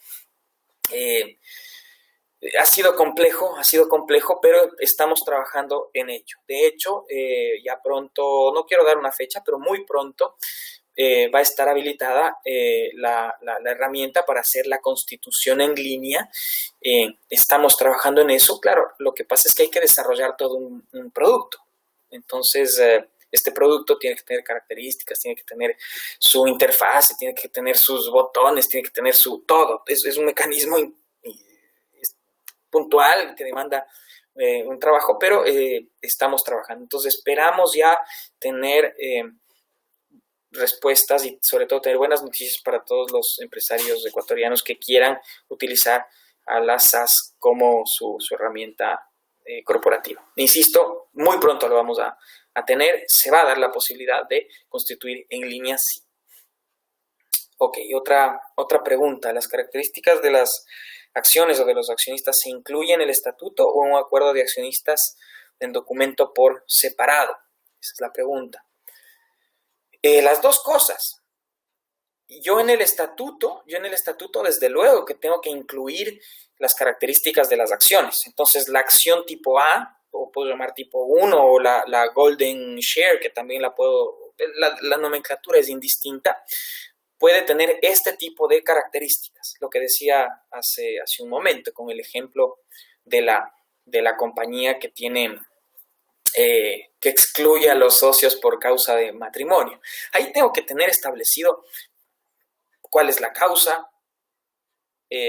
ha sido complejo, pero estamos trabajando en ello. De hecho, ya pronto, no quiero dar una fecha, pero muy pronto va a estar habilitada la herramienta para hacer la constitución en línea. Estamos trabajando en eso. Claro, lo que pasa es que hay que desarrollar todo un producto. Entonces, este producto tiene que tener características, tiene que tener su interfaz, tiene que tener sus botones, tiene que tener su todo. Es un mecanismo puntual que demanda un trabajo, pero estamos trabajando. Entonces esperamos ya tener respuestas y sobre todo tener buenas noticias para todos los empresarios ecuatorianos que quieran utilizar a la SAS como su herramienta corporativa. Insisto, muy pronto lo vamos a tener, se va a dar la posibilidad de constituir en línea, sí. Ok, otra pregunta. ¿Las características de las acciones o de los accionistas se incluyen en el estatuto o en un acuerdo de accionistas en documento por separado? Esa es la pregunta. Las dos cosas. Yo en el estatuto, desde luego que tengo que incluir las características de las acciones. Entonces, la acción tipo A o puedo llamar tipo 1 o la Golden Share, que también la nomenclatura es indistinta, puede tener este tipo de características. Lo que decía hace un momento con el ejemplo de la compañía que tiene que excluye a los socios por causa de matrimonio. Ahí tengo que tener establecido cuál es la causa,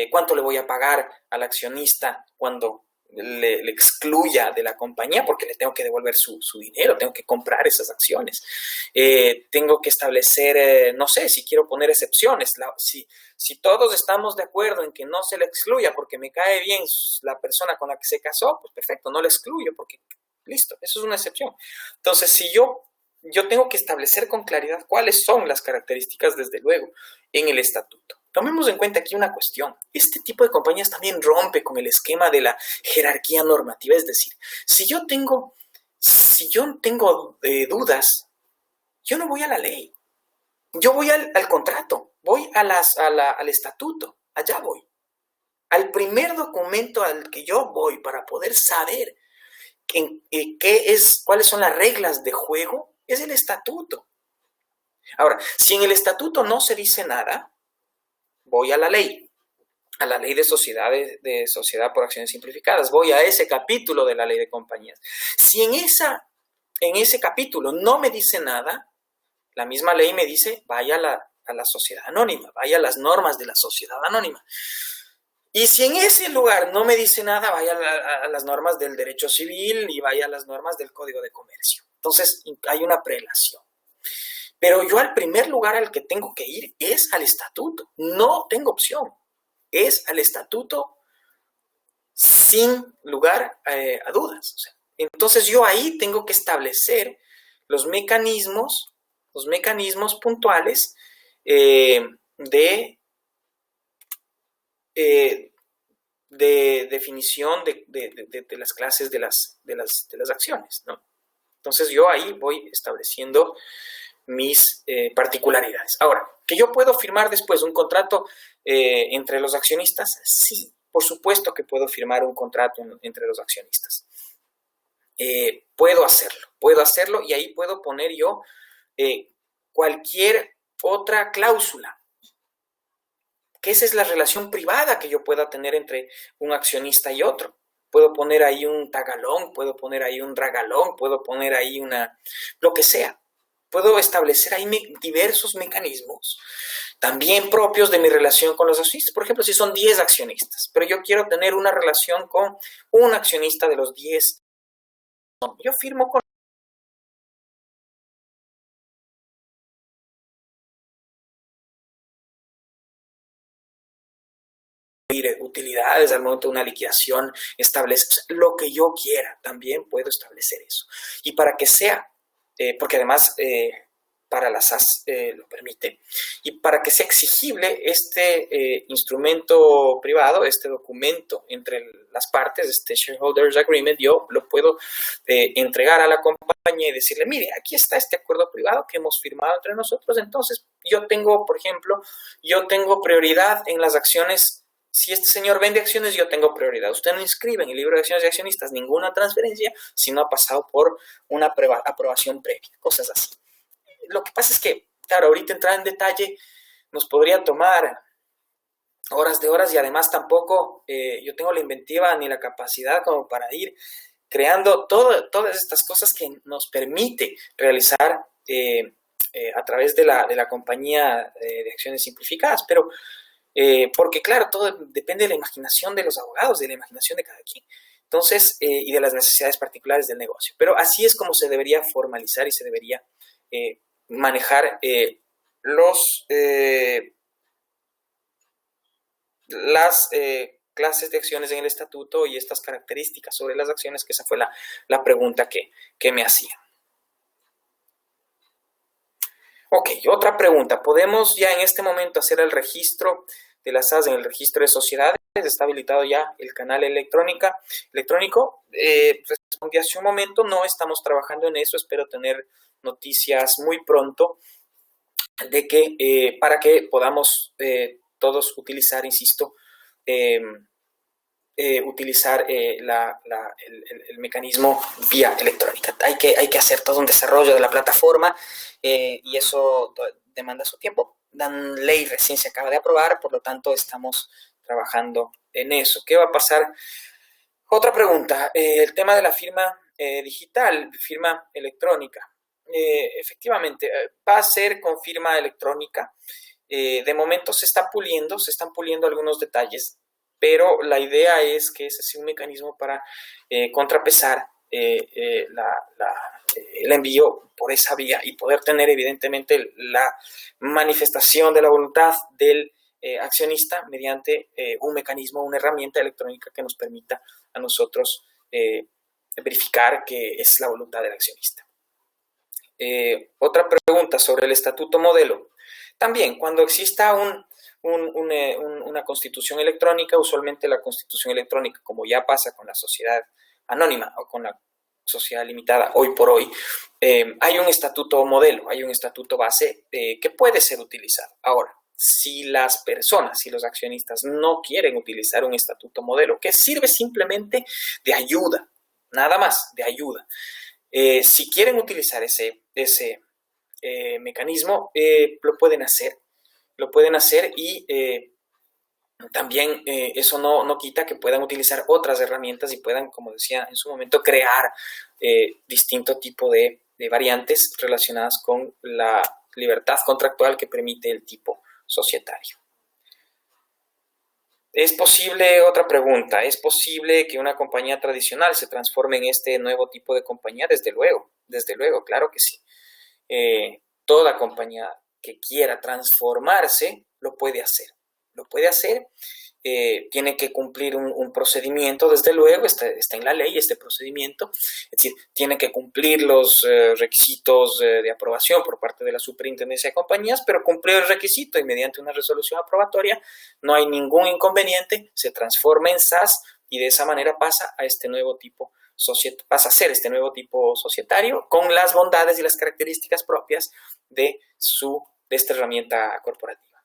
cuánto le voy a pagar al accionista cuando le excluya de la compañía, porque le tengo que devolver su dinero, tengo que comprar esas acciones. Tengo que establecer, no sé, si quiero poner excepciones. Si todos estamos de acuerdo en que no se le excluya porque me cae bien la persona con la que se casó, pues perfecto, no le excluyo porque listo, eso es una excepción. Entonces, si yo tengo que establecer con claridad cuáles son las características, desde luego, en el estatuto. Tomemos en cuenta aquí una cuestión. Este tipo de compañías también rompe con el esquema de la jerarquía normativa. Es decir, si yo tengo dudas, yo no voy a la ley. Yo voy al contrato, voy al estatuto, allá voy. Al primer documento al que yo voy para poder saber cuáles son las reglas de juego, es el estatuto. Ahora, si en el estatuto no se dice nada, voy a la ley de sociedad por acciones simplificadas, voy a ese capítulo de la ley de compañías. Si en ese capítulo no me dice nada, la misma ley me dice, vaya a la sociedad anónima, vaya a las normas de la sociedad anónima. Y si en ese lugar no me dice nada, vaya a las normas del derecho civil y vaya a las normas del Código de Comercio. Entonces, hay una prelación. Pero yo al primer lugar al que tengo que ir es al estatuto. No tengo opción. Es al estatuto sin lugar a dudas. O sea, entonces yo ahí tengo que establecer los mecanismos puntuales de definición de las clases de las acciones, ¿no? Entonces yo ahí voy estableciendo mis particularidades. Ahora, ¿que yo puedo firmar después un contrato entre los accionistas? Sí, por supuesto que puedo firmar un contrato entre los accionistas. Puedo hacerlo y ahí puedo poner yo cualquier otra cláusula, que esa es la relación privada que yo pueda tener entre un accionista y otro. Puedo poner ahí un tagalón, puedo poner ahí un dragalón, puedo poner ahí lo que sea. Puedo establecer ahí diversos mecanismos, también propios de mi relación con los accionistas. Por ejemplo, si son 10 accionistas, pero yo quiero tener una relación con un accionista de los 10, yo firmo con utilidades al momento de una liquidación, establece lo que yo quiera, también puedo establecer eso. Y para que sea, porque además para la SAS lo permite, y para que sea exigible este instrumento privado, este documento entre las partes, este Shareholders Agreement, yo lo puedo entregar a la compañía y decirle, mire, aquí está este acuerdo privado que hemos firmado entre nosotros, entonces yo tengo, por ejemplo, prioridad en las acciones. Si este señor vende acciones, yo tengo prioridad. Usted no inscribe en el libro de acciones de accionistas ninguna transferencia si no ha pasado por una aprobación previa, cosas así. Lo que pasa es que, claro, ahorita entrar en detalle nos podría tomar horas de horas y además tampoco yo tengo la inventiva ni la capacidad como para ir creando todas estas cosas que nos permite realizar a través de la compañía de acciones simplificadas, pero porque claro, todo depende de la imaginación de los abogados, de la imaginación de cada quien. Entonces, y de las necesidades particulares del negocio. Pero así es como se debería formalizar y se debería manejar las clases de acciones en el estatuto y estas características sobre las acciones, que esa fue la pregunta que me hacía. Ok, otra pregunta. ¿Podemos ya en este momento hacer el registro de las SAS en el registro de sociedades? ¿Está habilitado ya el canal electrónico? Respondí hace un momento, no estamos trabajando en eso. Espero tener noticias muy pronto de que para que podamos todos utilizar, insisto, utilizar el mecanismo vía electrónica. Hay que hacer todo un desarrollo de la plataforma y eso demanda su tiempo. La ley recién se acaba de aprobar, por lo tanto estamos trabajando en eso. ¿Qué va a pasar? Otra pregunta, el tema de la firma digital, firma electrónica. Efectivamente, va a ser con firma electrónica. De momento se están puliendo algunos detalles, pero la idea es que ese sea un mecanismo para contrapesar el envío por esa vía y poder tener evidentemente la manifestación de la voluntad del accionista mediante un mecanismo, una herramienta electrónica que nos permita a nosotros verificar que es la voluntad del accionista. Otra pregunta sobre el estatuto modelo. También, cuando exista una constitución electrónica, usualmente la constitución electrónica, como ya pasa con la sociedad anónima o con la sociedad limitada hoy por hoy, hay un estatuto modelo, hay un estatuto base que puede ser utilizado. Ahora, si las personas, si los accionistas no quieren utilizar un estatuto modelo, que sirve simplemente de ayuda, nada más, de ayuda. Si quieren utilizar ese mecanismo, lo pueden hacer y también eso no quita que puedan utilizar otras herramientas y puedan, como decía en su momento, crear distinto tipo de variantes relacionadas con la libertad contractual que permite el tipo societario. ¿Es posible, otra pregunta, es posible que una compañía tradicional se transforme en este nuevo tipo de compañía? Desde luego, claro que sí. Toda compañía que quiera transformarse lo puede hacer. Tiene que cumplir un procedimiento, desde luego, está en la ley este procedimiento, es decir, tiene que cumplir los requisitos de aprobación por parte de la Superintendencia de Compañías, pero cumplir el requisito y mediante una resolución aprobatoria no hay ningún inconveniente, se transforma en SAS y de esa manera pasa a este nuevo tipo pasa a ser este nuevo tipo societario con las bondades y las características propias de esta herramienta corporativa.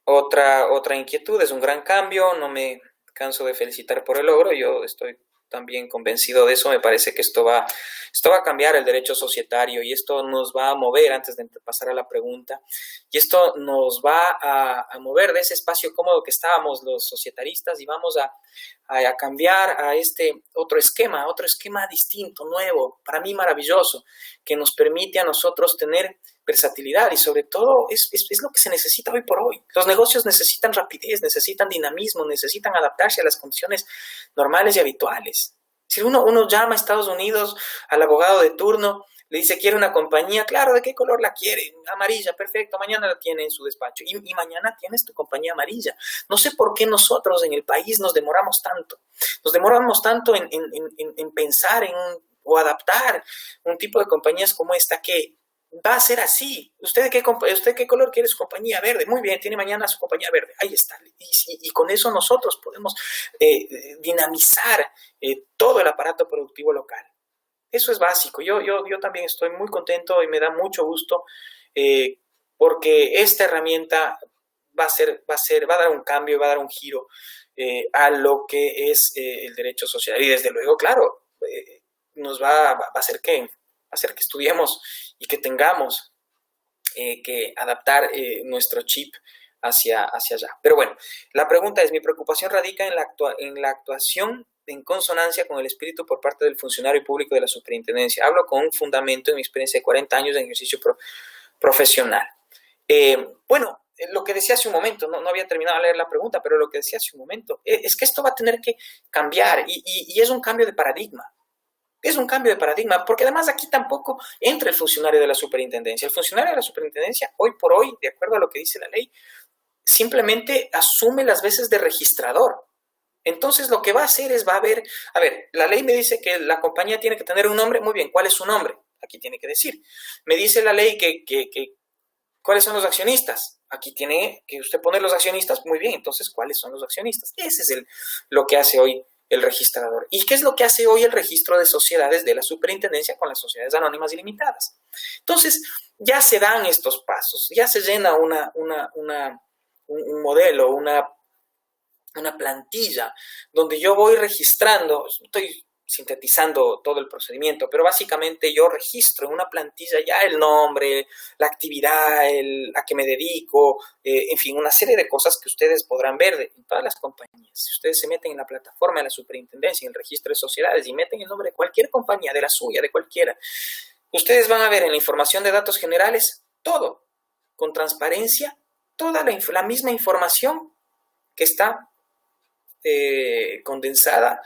Otra inquietud, es un gran cambio, no me canso de felicitar por el logro, yo estoy también convencido de eso, me parece que esto va a cambiar el derecho societario y esto nos va a mover, antes de pasar a la pregunta, y esto nos va a mover de ese espacio cómodo que estábamos los societaristas y vamos a cambiar a este otro esquema distinto, nuevo, para mí maravilloso, que nos permite a nosotros tener versatilidad y sobre todo es lo que se necesita hoy por hoy. Los negocios necesitan rapidez, necesitan dinamismo, necesitan adaptarse a las condiciones normales y habituales. Si uno llama a Estados Unidos al abogado de turno, le dice, ¿quiere una compañía? Claro, ¿de qué color la quiere? Amarilla, perfecto, mañana la tiene en su despacho. Y mañana tienes tu compañía amarilla. No sé por qué nosotros en el país nos demoramos tanto. Nos demoramos tanto en pensar o adaptar un tipo de compañías como esta que va a ser así. ¿Usted qué color quiere su compañía? Verde. Muy bien, tiene mañana su compañía verde. Ahí está. Y con eso nosotros podemos dinamizar todo el aparato productivo local. Eso es básico. Yo también estoy muy contento y me da mucho gusto porque esta herramienta va a dar un cambio, va a dar un giro a lo que es el derecho social. Y desde luego, claro, nos va a hacer que estudiemos y que tengamos que adaptar nuestro chip hacia allá. Pero bueno, la pregunta es, mi preocupación radica en la actuación en consonancia con el espíritu por parte del funcionario público de la superintendencia. Hablo con un fundamento en mi experiencia de 40 años de ejercicio profesional. Bueno, lo que decía hace un momento, no había terminado de leer la pregunta, pero lo que decía hace un momento, es que esto va a tener que cambiar y es un cambio de paradigma. Es un cambio de paradigma, porque además aquí tampoco entra el funcionario de la superintendencia. El funcionario de la superintendencia, hoy por hoy, de acuerdo a lo que dice la ley, simplemente asume las veces de registrador. Entonces lo que va a hacer es, la ley me dice que la compañía tiene que tener un nombre, muy bien, ¿cuál es su nombre? Aquí tiene que decir. Me dice la ley que ¿cuáles son los accionistas? Aquí tiene que usted poner los accionistas, muy bien, entonces, ¿cuáles son los accionistas? Ese es lo que hace hoy el registrador. ¿Y qué es lo que hace hoy el registro de sociedades de la superintendencia con las sociedades anónimas ilimitadas? Entonces, ya se dan estos pasos, ya se llena un modelo, una plantilla donde yo voy registrando, estoy sintetizando todo el procedimiento, pero básicamente yo registro en una plantilla ya el nombre, la actividad, a que me dedico, en fin, una serie de cosas que ustedes podrán ver en todas las compañías. Si ustedes se meten en la plataforma de la superintendencia, en el registro de sociedades y meten el nombre de cualquier compañía, de la suya, de cualquiera, ustedes van a ver en la información de datos generales todo, con transparencia, toda la misma información que está condensada,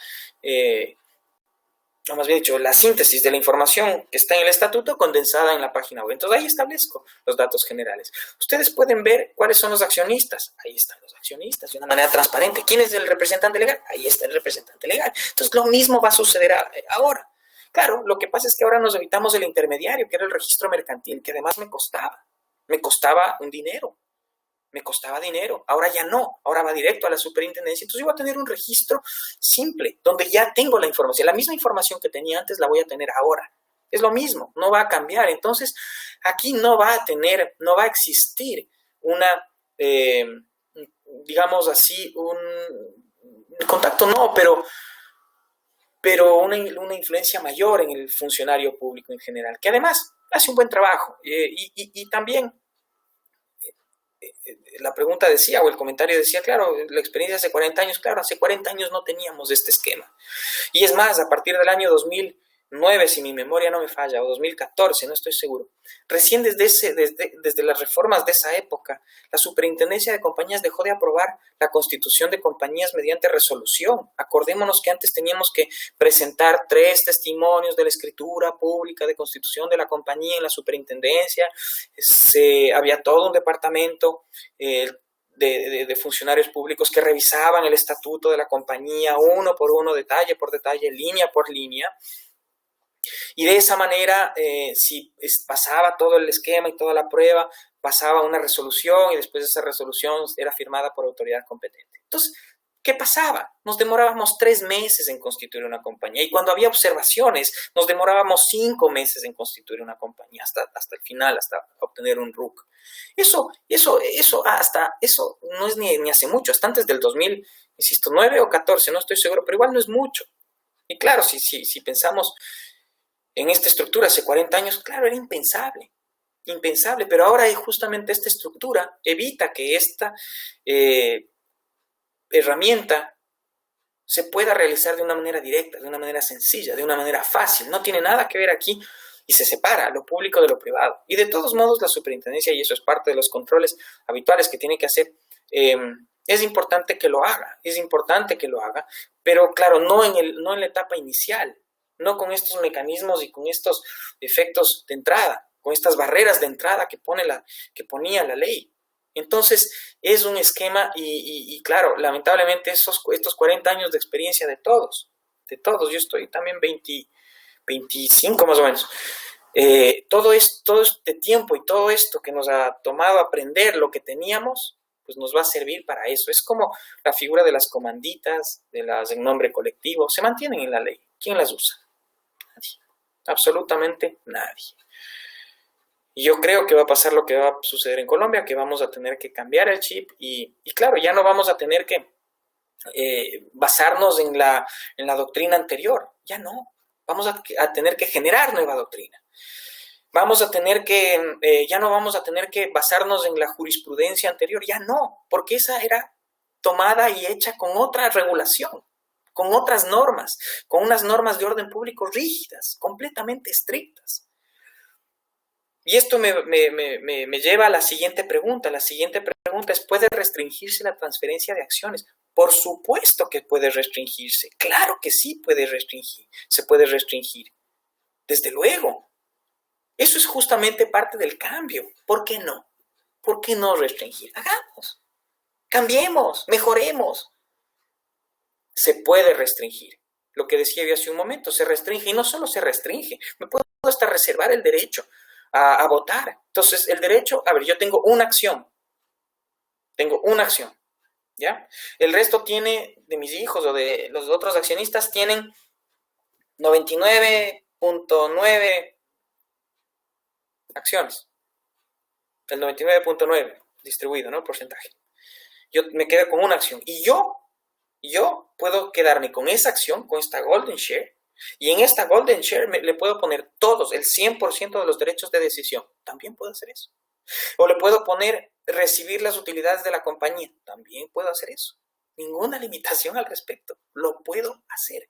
o más bien dicho, la síntesis de la información que está en el estatuto condensada en la página web. Entonces ahí establezco los datos generales. Ustedes pueden ver cuáles son los accionistas. Ahí están los accionistas de una manera transparente. ¿Quién es el representante legal? Ahí está el representante legal. Entonces lo mismo va a suceder ahora. Claro, lo que pasa es que ahora nos evitamos el intermediario, que era el registro mercantil, que además me costaba un dinero. Me costaba dinero, ahora ya no, ahora va directo a la superintendencia, entonces yo voy a tener un registro simple, donde ya tengo la información, la misma información que tenía antes la voy a tener ahora, es lo mismo, no va a cambiar, entonces aquí no va a existir una, digamos así, un contacto no, pero una influencia mayor en el funcionario público en general, que además hace un buen trabajo, y también la pregunta decía, o el comentario decía, claro, la experiencia hace 40 años, claro, hace 40 años no teníamos este esquema. Y es más, a partir del año 2009, si mi memoria no me falla, o 2014, no estoy seguro, recién desde las reformas de esa época, la Superintendencia de Compañías dejó de aprobar la constitución de compañías mediante resolución. Acordémonos que antes teníamos que presentar 3 testimonios de la escritura pública de constitución de la compañía en la superintendencia. Había todo un departamento de funcionarios públicos que revisaban el estatuto de la compañía uno por uno, detalle por detalle, línea por línea. Y de esa manera, si pasaba todo el esquema y toda la prueba, pasaba una resolución y después esa resolución era firmada por autoridad competente. Entonces, ¿qué pasaba? Nos demorábamos 3 meses en constituir una compañía y cuando había observaciones nos demorábamos 5 meses en constituir una compañía hasta el final, hasta obtener un RUC. Eso no es ni hace mucho, hasta antes del 2000, insisto, 9 o 14, no estoy seguro, pero igual no es mucho. Y claro, si pensamos en esta estructura hace 40 años, claro, era impensable, pero ahora justamente esta estructura evita que esta herramienta se pueda realizar de una manera directa, de una manera sencilla, de una manera fácil. No tiene nada que ver aquí y se separa lo público de lo privado. Y de todos modos la superintendencia, y eso es parte de los controles habituales que tiene que hacer, es importante que lo haga, pero claro, no en la etapa inicial, no con estos mecanismos y con estos efectos de entrada, con estas barreras de entrada que ponía la ley. Entonces, es un esquema y claro, lamentablemente estos 40 años de experiencia de todos, yo estoy también 25 más o menos, todo este tiempo y todo esto que nos ha tomado aprender lo que teníamos, pues nos va a servir para eso. Es como la figura de las comanditas, de las en nombre colectivo, se mantienen en la ley. ¿Quién las usa? Nadie, absolutamente nadie. Y yo creo que va a pasar lo que va a suceder en Colombia, que vamos a tener que cambiar el chip y claro, ya no vamos a tener que basarnos en la doctrina anterior, ya no, vamos a tener que generar nueva doctrina. Vamos a tener que, ya no vamos a tener que basarnos en la jurisprudencia anterior, ya no, porque esa era tomada y hecha con otra regulación, con otras normas, con unas normas de orden público rígidas, completamente estrictas. Y esto me lleva a la siguiente pregunta. La siguiente pregunta es, ¿puede restringirse la transferencia de acciones? Por supuesto que puede restringirse. Claro que sí puede restringir. Se puede restringir. Desde luego. Eso es justamente parte del cambio. ¿Por qué no? ¿Por qué no restringir? Hagamos. Cambiemos. Mejoremos. Se puede restringir. Lo que decía yo hace un momento, se restringe. Y no solo se restringe. Me puedo hasta reservar el derecho a votar. Entonces, el derecho, a ver, yo tengo una acción, ¿ya? El resto tiene, de mis hijos o de los otros accionistas, tienen 99.9 acciones. el 99.9 distribuido, ¿no? El porcentaje. Yo me quedo con una acción y yo puedo quedarme con esa acción, con esta golden share, y en esta golden share le puedo poner todos, el 100% de los derechos de decisión. También puedo hacer eso. O le puedo poner recibir las utilidades de la compañía. También puedo hacer eso. Ninguna limitación al respecto. Lo puedo hacer.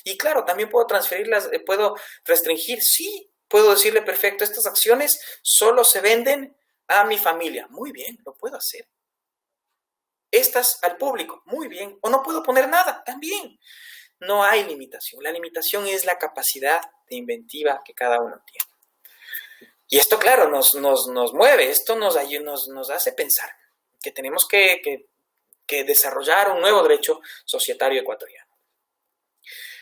Y claro, también puedo transferirlas, puedo restringir, sí. Puedo decirle, perfecto, estas acciones solo se venden a mi familia. Muy bien, lo puedo hacer. Estas al público. Muy bien. O no puedo poner nada. También. No hay limitación. La limitación es la capacidad de inventiva que cada uno tiene. Y esto, claro, nos mueve, esto nos hace pensar que tenemos que desarrollar un nuevo derecho societario ecuatoriano.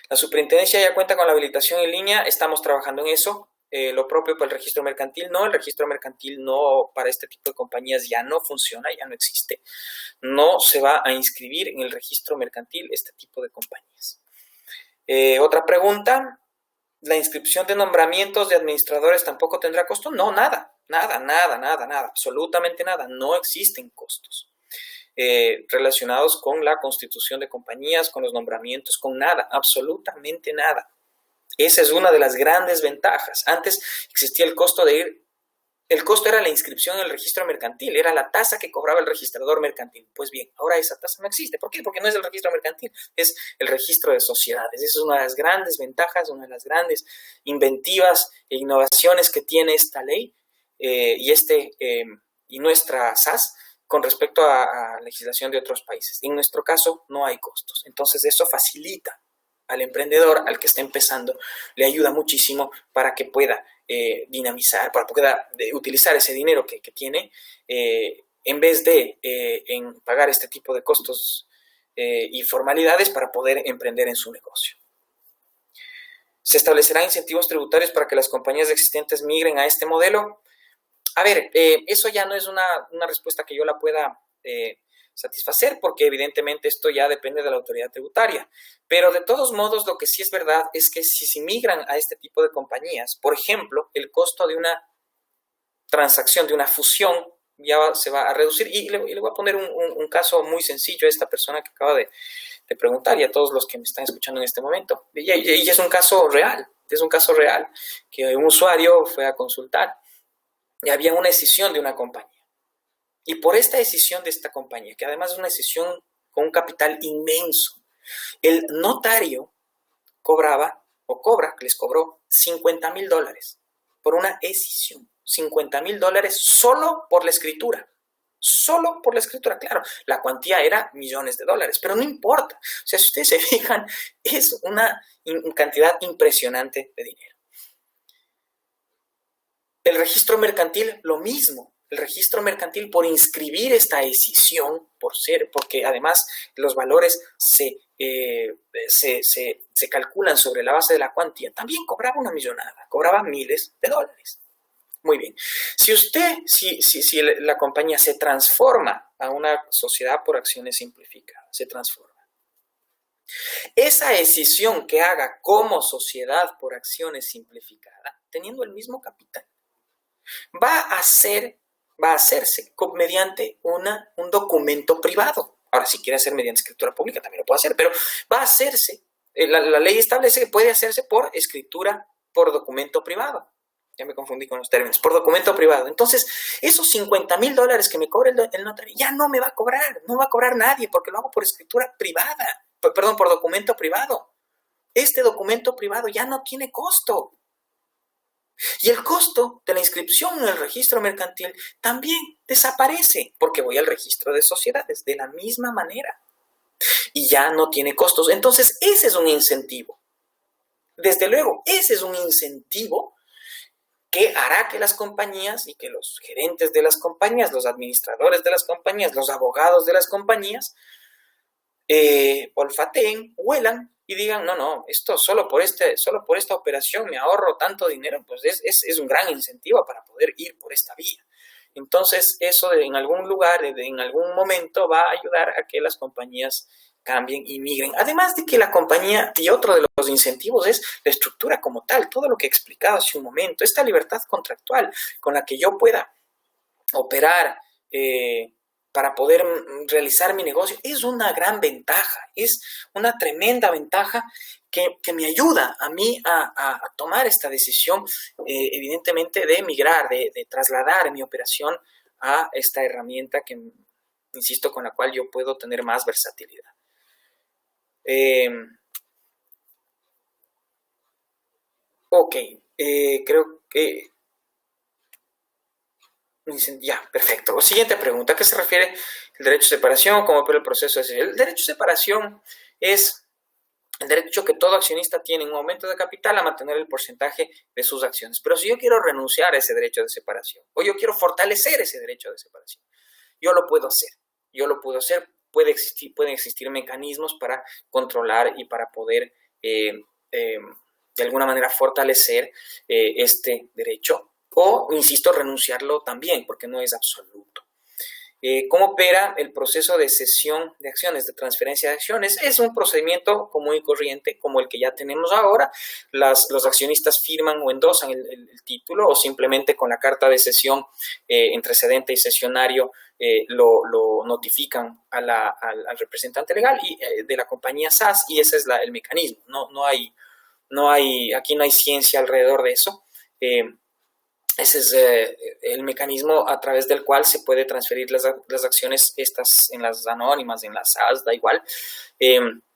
La superintendencia ya cuenta con la habilitación en línea, estamos trabajando en eso. Lo propio para el registro mercantil no, para este tipo de compañías ya no funciona, ya no existe. No se va a inscribir en el registro mercantil este tipo de compañías. Otra pregunta. ¿La inscripción de nombramientos de administradores tampoco tendrá costo? No, nada, absolutamente nada. No existen costos relacionados con la constitución de compañías, con los nombramientos, con nada, absolutamente nada. Esa es una de las grandes ventajas. Antes existía el costo el costo era la inscripción en el registro mercantil, era la tasa que cobraba el registrador mercantil. Pues bien, ahora esa tasa no existe. ¿Por qué? Porque no es el registro mercantil, es el registro de sociedades. Esa es una de las grandes ventajas, una de las grandes inventivas e innovaciones que tiene esta ley y nuestra SAS con respecto a legislación de otros países. En nuestro caso no hay costos, entonces eso facilita al emprendedor, al que está empezando, le ayuda muchísimo para que pueda dinamizar, para que pueda utilizar ese dinero que tiene en vez de en pagar este tipo de costos y formalidades para poder emprender en su negocio. ¿Se establecerán incentivos tributarios para que las compañías existentes migren a este modelo? A ver, eso ya no es una respuesta que yo la pueda satisfacer, porque evidentemente esto ya depende de la autoridad tributaria. Pero de todos modos, lo que sí es verdad es que si se migran a este tipo de compañías, por ejemplo, el costo de una transacción, de una fusión, ya se va a reducir. Y le voy a poner un caso muy sencillo a esta persona que acaba de preguntar y a todos los que me están escuchando en este momento. Y es un caso real, que un usuario fue a consultar y había una escisión de una compañía. Y por esta decisión de esta compañía, que además es una decisión con un capital inmenso, el notario les cobró $50,000 por una escisión. $50,000 solo por la escritura. Solo por la escritura, claro. La cuantía era millones de dólares, pero no importa. O sea, si ustedes se fijan, es una cantidad impresionante de dinero. El registro mercantil, lo mismo. El registro mercantil, por inscribir esta escisión, porque además los valores se calculan sobre la base de la cuantía, también cobraba una millonada, cobraba miles de dólares. Muy bien. Si la compañía se transforma a una sociedad por acciones simplificadas, se transforma. Esa escisión que haga como sociedad por acciones simplificada, teniendo el mismo capital, va a hacerse mediante un documento privado. Ahora, si quiere hacer mediante escritura pública, también lo puede hacer, pero va a hacerse. La ley establece que puede hacerse por documento privado. Ya me confundí con los términos. Por documento privado. Entonces, esos $50,000 que me cobra el notario ya no me va a cobrar. No va a cobrar nadie porque lo hago por escritura privada. Por documento privado. Este documento privado ya no tiene costo. Y el costo de la inscripción en el registro mercantil también desaparece porque voy al registro de sociedades de la misma manera. Y ya no tiene costos. Entonces, ese es un incentivo. Desde luego, ese es un incentivo que hará que las compañías y que los gerentes de las compañías, los administradores de las compañías, los abogados de las compañías, olfateen, huelan y digan, no, esto solo por esta operación me ahorro tanto dinero, pues es un gran incentivo para poder ir por esta vía. Entonces, eso en algún lugar, en algún momento va a ayudar a que las compañías cambien y migren. Además de que la compañía, y otro de los incentivos es la estructura como tal, todo lo que he explicado hace un momento, esta libertad contractual con la que yo pueda operar para poder realizar mi negocio, es una gran ventaja, es una tremenda ventaja que me ayuda a mí a tomar esta decisión, evidentemente, de migrar, de trasladar mi operación a esta herramienta que, insisto, con la cual yo puedo tener más versatilidad. Ok, creo que... Ya, perfecto. Siguiente pregunta, ¿a qué se refiere el derecho de separación? ¿Cómo opera el proceso de separación? El derecho de separación es el derecho que todo accionista tiene en un aumento de capital a mantener el porcentaje de sus acciones. Pero si yo quiero renunciar a ese derecho de separación o yo quiero fortalecer ese derecho de separación, yo lo puedo hacer. Pueden existir mecanismos para controlar y para poder de alguna manera fortalecer este derecho o, insisto, renunciarlo también, porque no es absoluto. ¿Cómo opera el proceso de cesión de acciones, de transferencia de acciones? Es un procedimiento común y corriente como el que ya tenemos ahora. Los accionistas firman o endosan el título o simplemente con la carta de cesión entre cedente y cesionario lo notifican al representante legal de la compañía SAS y ese es el mecanismo. Aquí no hay ciencia alrededor de eso. Ese es el mecanismo a través del cual se puede transferir las acciones estas en las anónimas, en las SAS, da igual.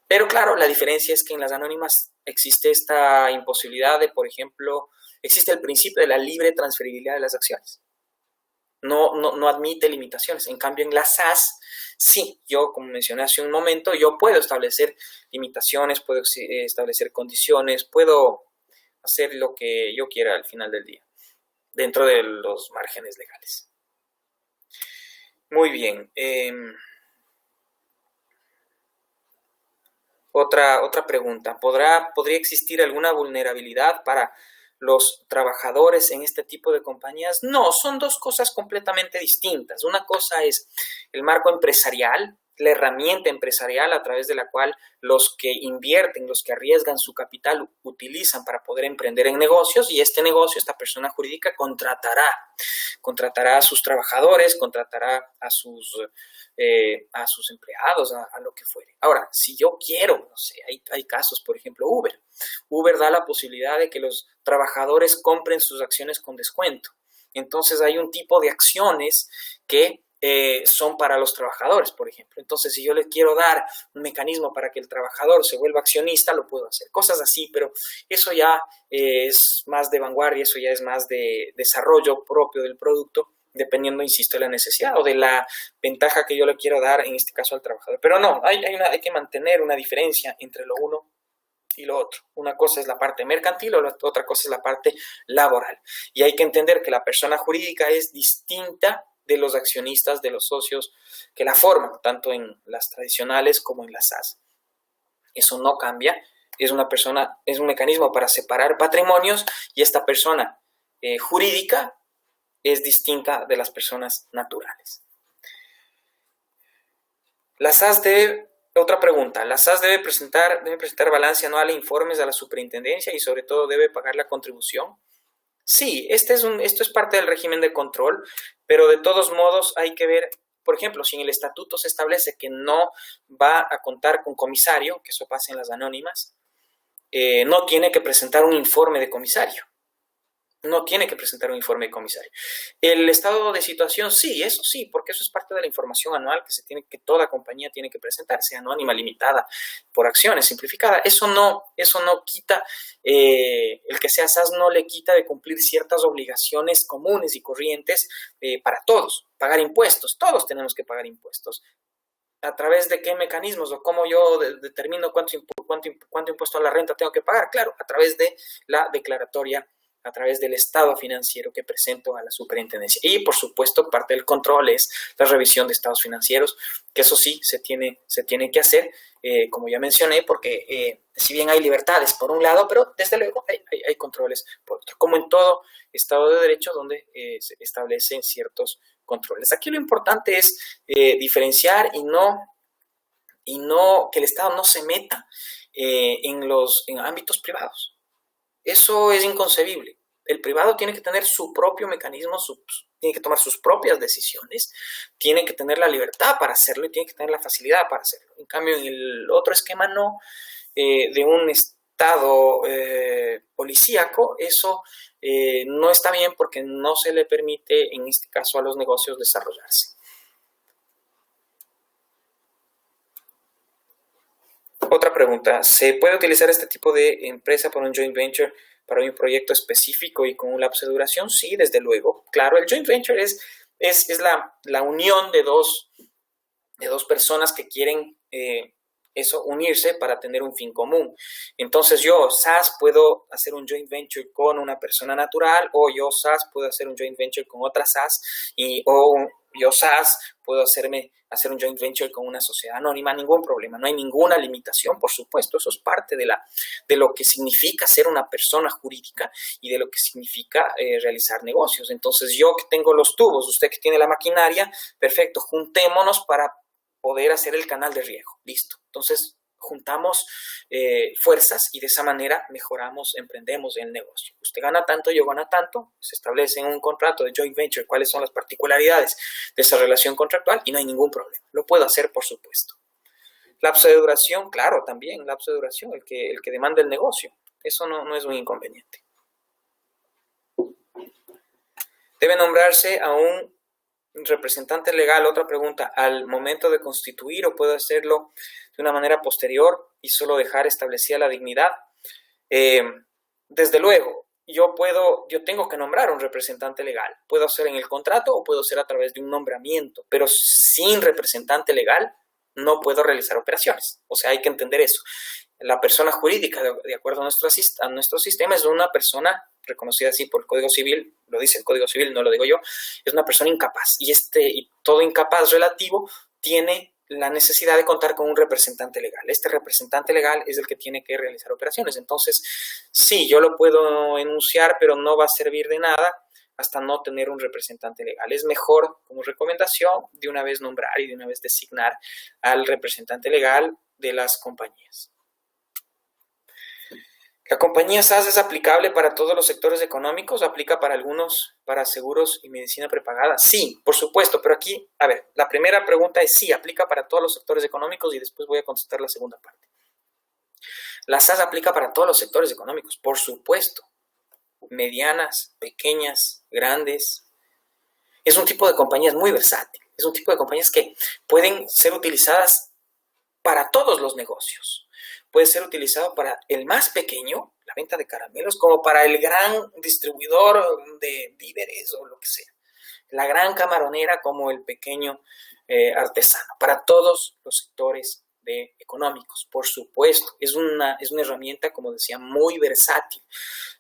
Pero claro, la diferencia es que en las anónimas existe esta imposibilidad de, por ejemplo, existe el principio de la libre transferibilidad de las acciones. No admite limitaciones. En cambio, en las SAS, sí, yo, como mencioné hace un momento, yo puedo establecer limitaciones, puedo establecer condiciones, puedo hacer lo que yo quiera al final del día, dentro de los márgenes legales. Muy bien. Otra pregunta. ¿Podría existir alguna vulnerabilidad para los trabajadores en este tipo de compañías? No, son dos cosas completamente distintas. Una cosa es el marco empresarial, la herramienta empresarial a través de la cual los que invierten, los que arriesgan su capital utilizan para poder emprender en negocios y este negocio, esta persona jurídica contratará a sus trabajadores, contratará a sus empleados, a lo que fuere. Ahora, si yo quiero, no sé, hay casos, por ejemplo, Uber da la posibilidad de que los trabajadores compren sus acciones con descuento. Entonces hay un tipo de acciones que son para los trabajadores, por ejemplo. Entonces, si yo le quiero dar un mecanismo para que el trabajador se vuelva accionista, lo puedo hacer. Cosas así, pero eso ya es más de vanguardia, eso ya es más de desarrollo propio del producto, dependiendo, insisto, de la necesidad o de la ventaja que yo le quiero dar, en este caso, al trabajador. Pero no, hay que mantener una diferencia entre lo uno y lo otro. Una cosa es la parte mercantil o la otra cosa es la parte laboral. Y hay que entender que la persona jurídica es distinta de los accionistas, de los socios que la forman, tanto en las tradicionales como en las SAS. Eso no cambia, es un mecanismo para separar patrimonios y esta persona jurídica es distinta de las personas naturales. Otra pregunta, ¿la SAS debe presentar balance anual e informes a la superintendencia y sobre todo debe pagar la contribución? Sí, esto es parte del régimen de control, pero de todos modos hay que ver, por ejemplo, si en el estatuto se establece que no va a contar con comisario, que eso pasa en las anónimas, no tiene que presentar un informe de comisario. No tiene que presentar un informe de comisario. El estado de situación, sí, eso sí, porque eso es parte de la información anual que toda compañía tiene que presentar, sea anónima, limitada, por acciones, simplificada. Eso no quita, el que sea SAS no le quita de cumplir ciertas obligaciones comunes y corrientes para todos. Pagar impuestos, todos tenemos que pagar impuestos. ¿A través de qué mecanismos o cómo yo determino cuánto impuesto a la renta tengo que pagar? Claro, a través de la declaratoria, a través del estado financiero que presento a la superintendencia. Y, por supuesto, parte del control es la revisión de estados financieros, que eso sí se tiene que hacer, como ya mencioné, porque si bien hay libertades por un lado, pero desde luego hay controles por otro, como en todo Estado de Derecho donde se establecen ciertos controles. Aquí lo importante es diferenciar y no que el Estado no se meta en ámbitos privados. Eso es inconcebible. El privado tiene que tener su propio mecanismo, tiene que tomar sus propias decisiones, tiene que tener la libertad para hacerlo y tiene que tener la facilidad para hacerlo. En cambio, en el otro esquema no, de un Estado policíaco, eso no está bien porque no se le permite, en este caso, a los negocios desarrollarse. Otra pregunta, ¿se puede utilizar este tipo de empresa para un joint venture para un proyecto específico y con un lapso de duración? Sí, desde luego. Claro, el joint venture es la unión de dos personas que quieren unirse para tener un fin común. Entonces yo, SAS, puedo hacer un joint venture con una persona natural, o yo, SAS, puedo hacer un joint venture con otra SAS, o yo, SAS, puedo hacer un joint venture con una sociedad anónima, ningún problema, no hay ninguna limitación, por supuesto, eso es parte de lo que significa ser una persona jurídica y de lo que significa realizar negocios. Entonces yo que tengo los tubos, usted que tiene la maquinaria, perfecto, juntémonos para poder hacer el canal de riego, listo. Entonces juntamos fuerzas y de esa manera mejoramos, emprendemos el negocio. Usted gana tanto, yo gano tanto, se establece en un contrato de joint venture cuáles son las particularidades de esa relación contractual y no hay ningún problema. Lo puedo hacer, por supuesto. Lapso de duración, claro, también lapso de duración, el que demanda el negocio. Eso no es un inconveniente. Debe nombrarse a un representante legal. Otra pregunta, ¿al momento de constituir o puedo hacerlo de una manera posterior y solo dejar establecida la dignidad? Desde luego, yo tengo que nombrar un representante legal. Puedo hacer en el contrato o puedo hacer a través de un nombramiento, pero sin representante legal no puedo realizar operaciones. O sea, hay que entender eso. La persona jurídica, de acuerdo a nuestro sistema, es una persona reconocida así por el Código Civil, lo dice el Código Civil, no lo digo yo, es una persona incapaz. Y todo incapaz relativo tiene la necesidad de contar con un representante legal. Este representante legal es el que tiene que realizar operaciones. Entonces, sí, yo lo puedo enunciar, pero no va a servir de nada hasta no tener un representante legal. Es mejor, como recomendación, de una vez nombrar y de una vez designar al representante legal de las compañías. ¿La compañía SAS es aplicable para todos los sectores económicos? ¿Aplica para algunos, para seguros y medicina prepagada? Sí, por supuesto, pero aquí, a ver, la primera pregunta es sí, aplica para todos los sectores económicos y después voy a contestar la segunda parte. La SAS aplica para todos los sectores económicos, por supuesto. Medianas, pequeñas, grandes. Es un tipo de compañías muy versátil. Es un tipo de compañías que pueden ser utilizadas para todos los negocios. Puede ser utilizado para el más pequeño, la venta de caramelos, como para el gran distribuidor de víveres o lo que sea. La gran camaronera como el pequeño artesano. Para todos los sectores económicos, por supuesto. Es una herramienta, como decía, muy versátil.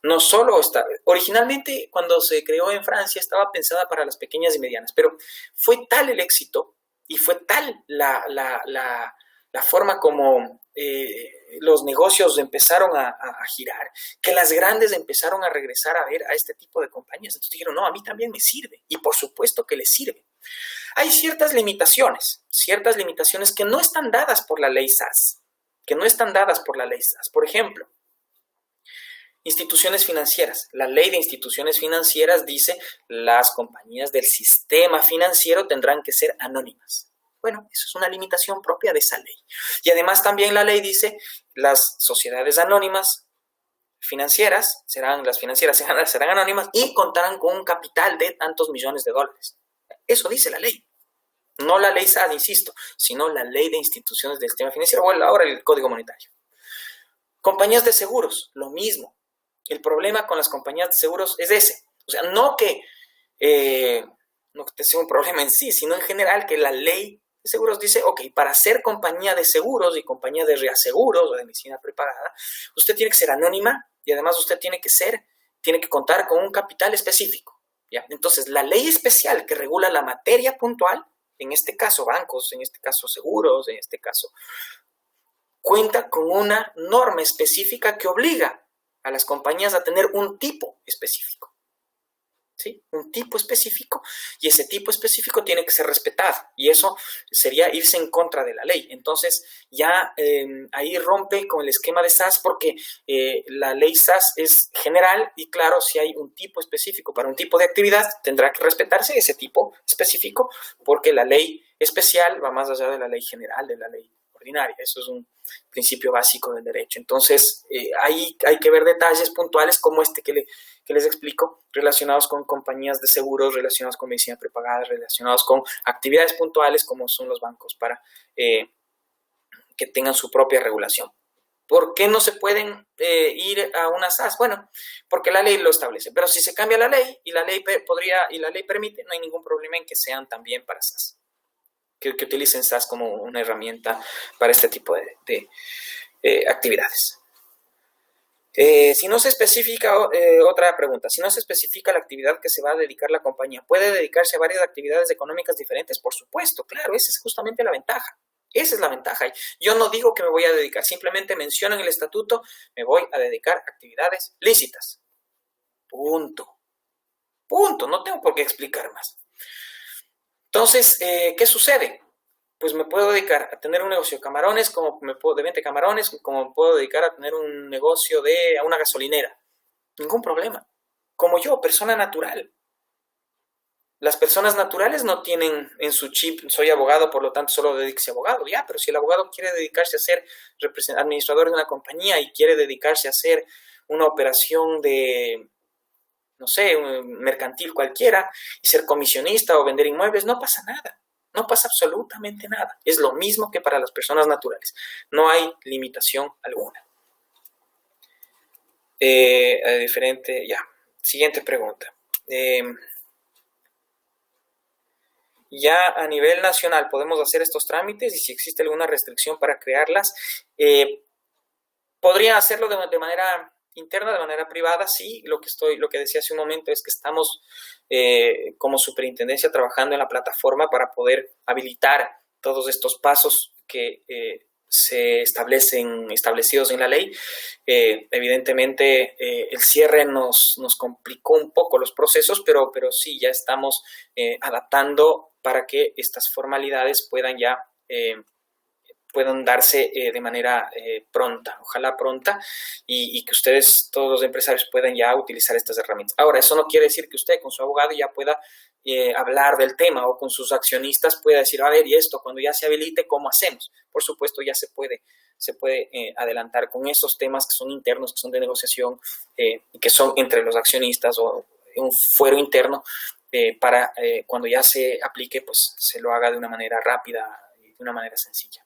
No solo originalmente cuando se creó en Francia estaba pensada para las pequeñas y medianas, pero fue tal el éxito y fue tal la forma como los negocios empezaron a girar, que las grandes empezaron a regresar a ver a este tipo de compañías. Entonces dijeron, no, a mí también me sirve. Y por supuesto que les sirve. Hay ciertas limitaciones que no están dadas por la ley SAS. Por ejemplo, instituciones financieras. La ley de instituciones financieras dice las compañías del sistema financiero tendrán que ser anónimas. Bueno, eso es una limitación propia de esa ley. Y además también la ley dice las sociedades anónimas financieras, serán anónimas y contarán con un capital de tantos millones de dólares. Eso dice la ley. No la ley SAS, insisto, sino la ley de instituciones del sistema financiero o ahora el Código Monetario. Compañías de seguros, lo mismo. El problema con las compañías de seguros es ese. O sea, no que sea un problema en sí, sino en general que la ley de seguros dice, ok, para ser compañía de seguros y compañía de reaseguros o de medicina prepagada, usted tiene que ser anónima y además usted tiene que contar con un capital específico. ¿Ya? Entonces, la ley especial que regula la materia puntual, en este caso bancos, en este caso seguros, en este caso, cuenta con una norma específica que obliga a las compañías a tener un tipo específico. ¿sí? Un tipo específico, y ese tipo específico tiene que ser respetado, y eso sería irse en contra de la ley. Entonces ya ahí rompe con el esquema de SAS, porque la ley SAS es general, y claro, si hay un tipo específico para un tipo de actividad, tendrá que respetarse ese tipo específico, porque la ley especial va más allá de la ley general, de la ley ordinaria. Eso es un principio básico del derecho. Entonces ahí hay que ver detalles puntuales como este que les explico, relacionados con compañías de seguros, relacionados con medicina prepagada, relacionados con actividades puntuales como son los bancos, para que tengan su propia regulación. ¿Por qué no se pueden ir a una SAS? Bueno, porque la ley lo establece, pero si se cambia la ley y la ley permite, no hay ningún problema en que sean también para SAS, que utilicen SAS como una herramienta para este tipo de actividades. Si no se especifica, otra pregunta, si no se especifica la actividad que se va a dedicar la compañía, ¿puede dedicarse a varias actividades económicas diferentes? Por supuesto, claro, esa es justamente la ventaja. Esa es la ventaja. Yo no digo que me voy a dedicar, simplemente menciono en el estatuto, me voy a dedicar a actividades lícitas. Punto. Punto. No tengo por qué explicar más. Entonces, ¿qué sucede? Pues me puedo dedicar a tener un negocio de camarones, de venta de camarones, como me puedo dedicar a tener un negocio a una gasolinera. Ningún problema. Como yo, persona natural. Las personas naturales no tienen en su chip, soy abogado, por lo tanto solo dedíquese a abogado. Ya, pero si el abogado quiere dedicarse a ser administrador de una compañía y quiere dedicarse a hacer una operación de, no sé, un mercantil cualquiera, y ser comisionista o vender inmuebles, no pasa nada. No pasa absolutamente nada. Es lo mismo que para las personas naturales. No hay limitación alguna. Siguiente pregunta. Ya a nivel nacional podemos hacer estos trámites, y si existe alguna restricción para crearlas, podría hacerlo de manera interna, de manera privada. Sí, lo que decía hace un momento es que estamos como superintendencia trabajando en la plataforma para poder habilitar todos estos pasos que se establecidos en la ley. Evidentemente el cierre nos complicó un poco los procesos, pero sí, ya estamos adaptando para que estas formalidades puedan darse de manera pronta, ojalá pronta, y que ustedes, todos los empresarios, puedan ya utilizar estas herramientas. Ahora, eso no quiere decir que usted con su abogado ya pueda hablar del tema, o con sus accionistas pueda decir, a ver, y esto, cuando ya se habilite, ¿cómo hacemos? Por supuesto, ya se puede adelantar con esos temas que son internos, que son de negociación, y que son entre los accionistas o un fuero interno, para cuando ya se aplique, pues se lo haga de una manera rápida y de una manera sencilla.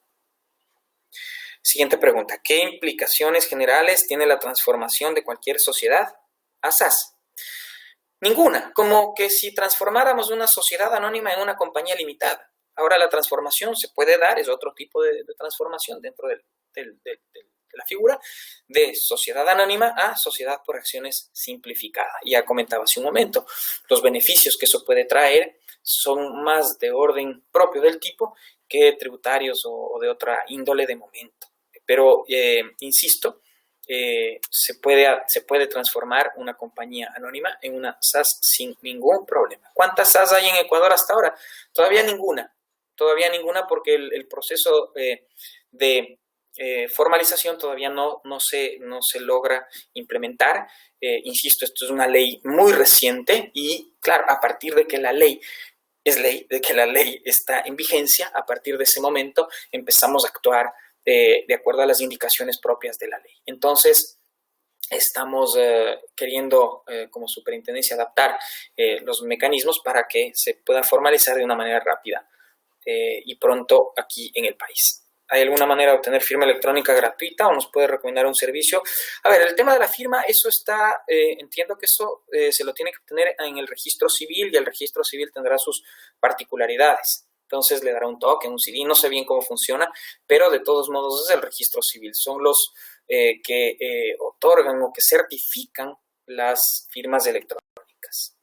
Siguiente pregunta. ¿Qué implicaciones generales tiene la transformación de cualquier sociedad a SAS? Ninguna. Como que si transformáramos una sociedad anónima en una compañía limitada. Ahora la transformación se puede dar, es otro tipo de transformación dentro de la figura, de sociedad anónima a sociedad por acciones simplificada. Ya comentaba hace un momento, los beneficios que eso puede traer son más de orden propio del tipo que tributarios o de otra índole de momento. Pero, insisto, se puede transformar una compañía anónima en una SAS sin ningún problema. ¿Cuántas SAS hay en Ecuador hasta ahora? Todavía ninguna, porque el proceso de formalización todavía no se logra implementar. Insisto, esto es una ley muy reciente, y claro, a partir de que la ley está en vigencia, a partir de ese momento empezamos a actuar de acuerdo a las indicaciones propias de la ley. Entonces, estamos queriendo como superintendencia adaptar los mecanismos para que se pueda formalizar de una manera rápida y pronto aquí en el país. ¿Hay alguna manera de obtener firma electrónica gratuita, o nos puede recomendar un servicio? A ver, el tema de la firma, eso está, entiendo que eso se lo tiene que obtener en el registro civil, y el registro civil tendrá sus particularidades. Entonces le dará un toque, un CD, no sé bien cómo funciona, pero de todos modos es el registro civil. Son los que otorgan o que certifican las firmas electrónicas.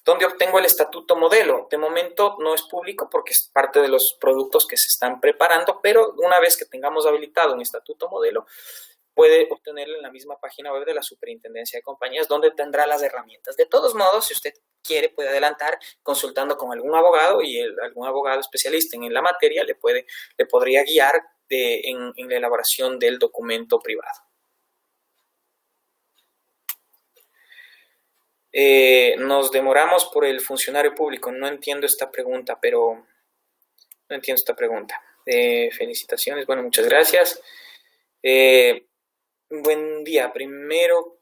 ¿Dónde obtengo el estatuto modelo? De momento no es público porque es parte de los productos que se están preparando, pero una vez que tengamos habilitado un estatuto modelo, puede obtenerlo en la misma página web de la Superintendencia de Compañías, donde tendrá las herramientas. De todos modos, si usted quiere, puede adelantar consultando con algún abogado y algún abogado especialista en la materia le podría guiar en la elaboración del documento privado. Nos demoramos por el funcionario público. No entiendo esta pregunta, felicitaciones. Bueno, muchas gracias. Buen día. Primero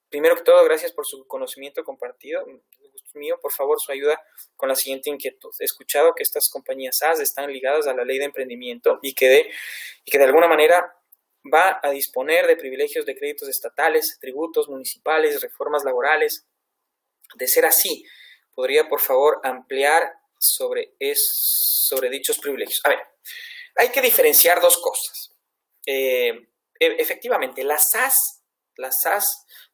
que todo, gracias por su conocimiento compartido. Mío, por favor, su ayuda con la siguiente inquietud. He escuchado que estas compañías SAS están ligadas a la ley de emprendimiento y que de alguna manera va a disponer de privilegios de créditos estatales, tributos municipales, reformas laborales. De ser así, ¿podría, por favor, ampliar sobre dichos privilegios? A ver, hay que diferenciar dos cosas. Efectivamente, las SAS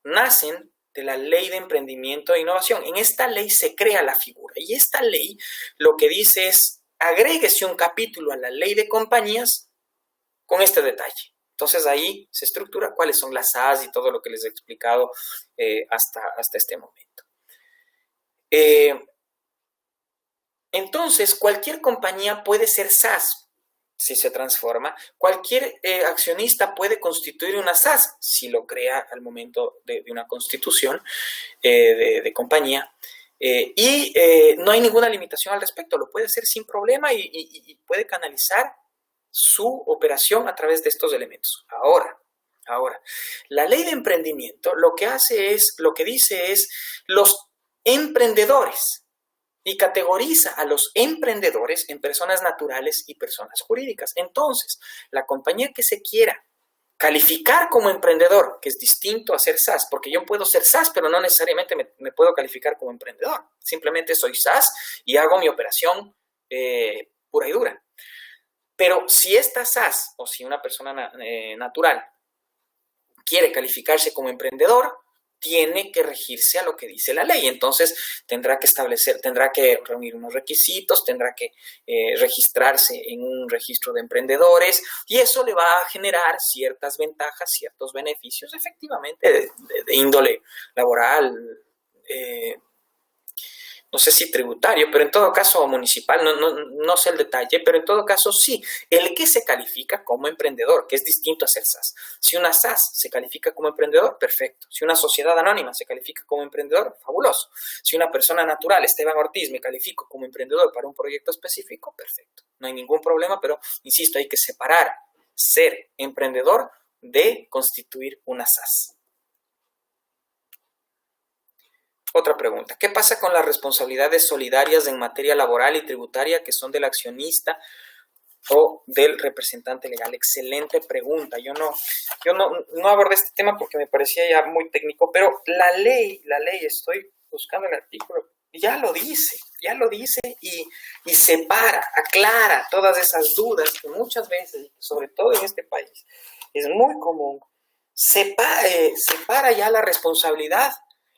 nacen de la Ley de Emprendimiento e Innovación. En esta ley se crea la figura y esta ley lo que dice es agréguese un capítulo a la Ley de Compañías con este detalle. Entonces ahí se estructura cuáles son las SAS y todo lo que les he explicado hasta este momento. Entonces, cualquier compañía puede ser SAS si se transforma. Cualquier accionista puede constituir una SAS si lo crea al momento de una constitución de compañía. No hay ninguna limitación al respecto. Lo puede hacer sin problema y puede canalizar su operación a través de estos elementos. Ahora, la ley de emprendimiento lo que dice es los emprendedores y categoriza a los emprendedores en personas naturales y personas jurídicas. Entonces, la compañía que se quiera calificar como emprendedor, que es distinto a ser SAS, porque yo puedo ser SAS, pero no necesariamente me puedo calificar como emprendedor. Simplemente soy SAS y hago mi operación pura y dura. Pero si esta SAS o si una persona natural quiere calificarse como emprendedor, tiene que regirse a lo que dice la ley. Entonces tendrá que reunir unos requisitos, tendrá que registrarse en un registro de emprendedores y eso le va a generar ciertas ventajas, ciertos beneficios efectivamente de índole laboral, no sé si tributario, pero en todo caso municipal, no sé el detalle, pero en todo caso sí, el que se califica como emprendedor, que es distinto a ser SAS. Si una SAS se califica como emprendedor, perfecto. Si una sociedad anónima se califica como emprendedor, fabuloso. Si una persona natural, Esteban Ortiz, me califico como emprendedor para un proyecto específico, perfecto. No hay ningún problema, pero insisto, hay que separar ser emprendedor de constituir una SAS. Otra pregunta. ¿Qué pasa con las responsabilidades solidarias en materia laboral y tributaria que son del accionista o del representante legal? Excelente pregunta. Yo no abordé este tema porque me parecía ya muy técnico, pero la ley, estoy buscando el artículo, ya lo dice y separa, aclara todas esas dudas que muchas veces, sobre todo en este país, es muy común. Separa ya la responsabilidad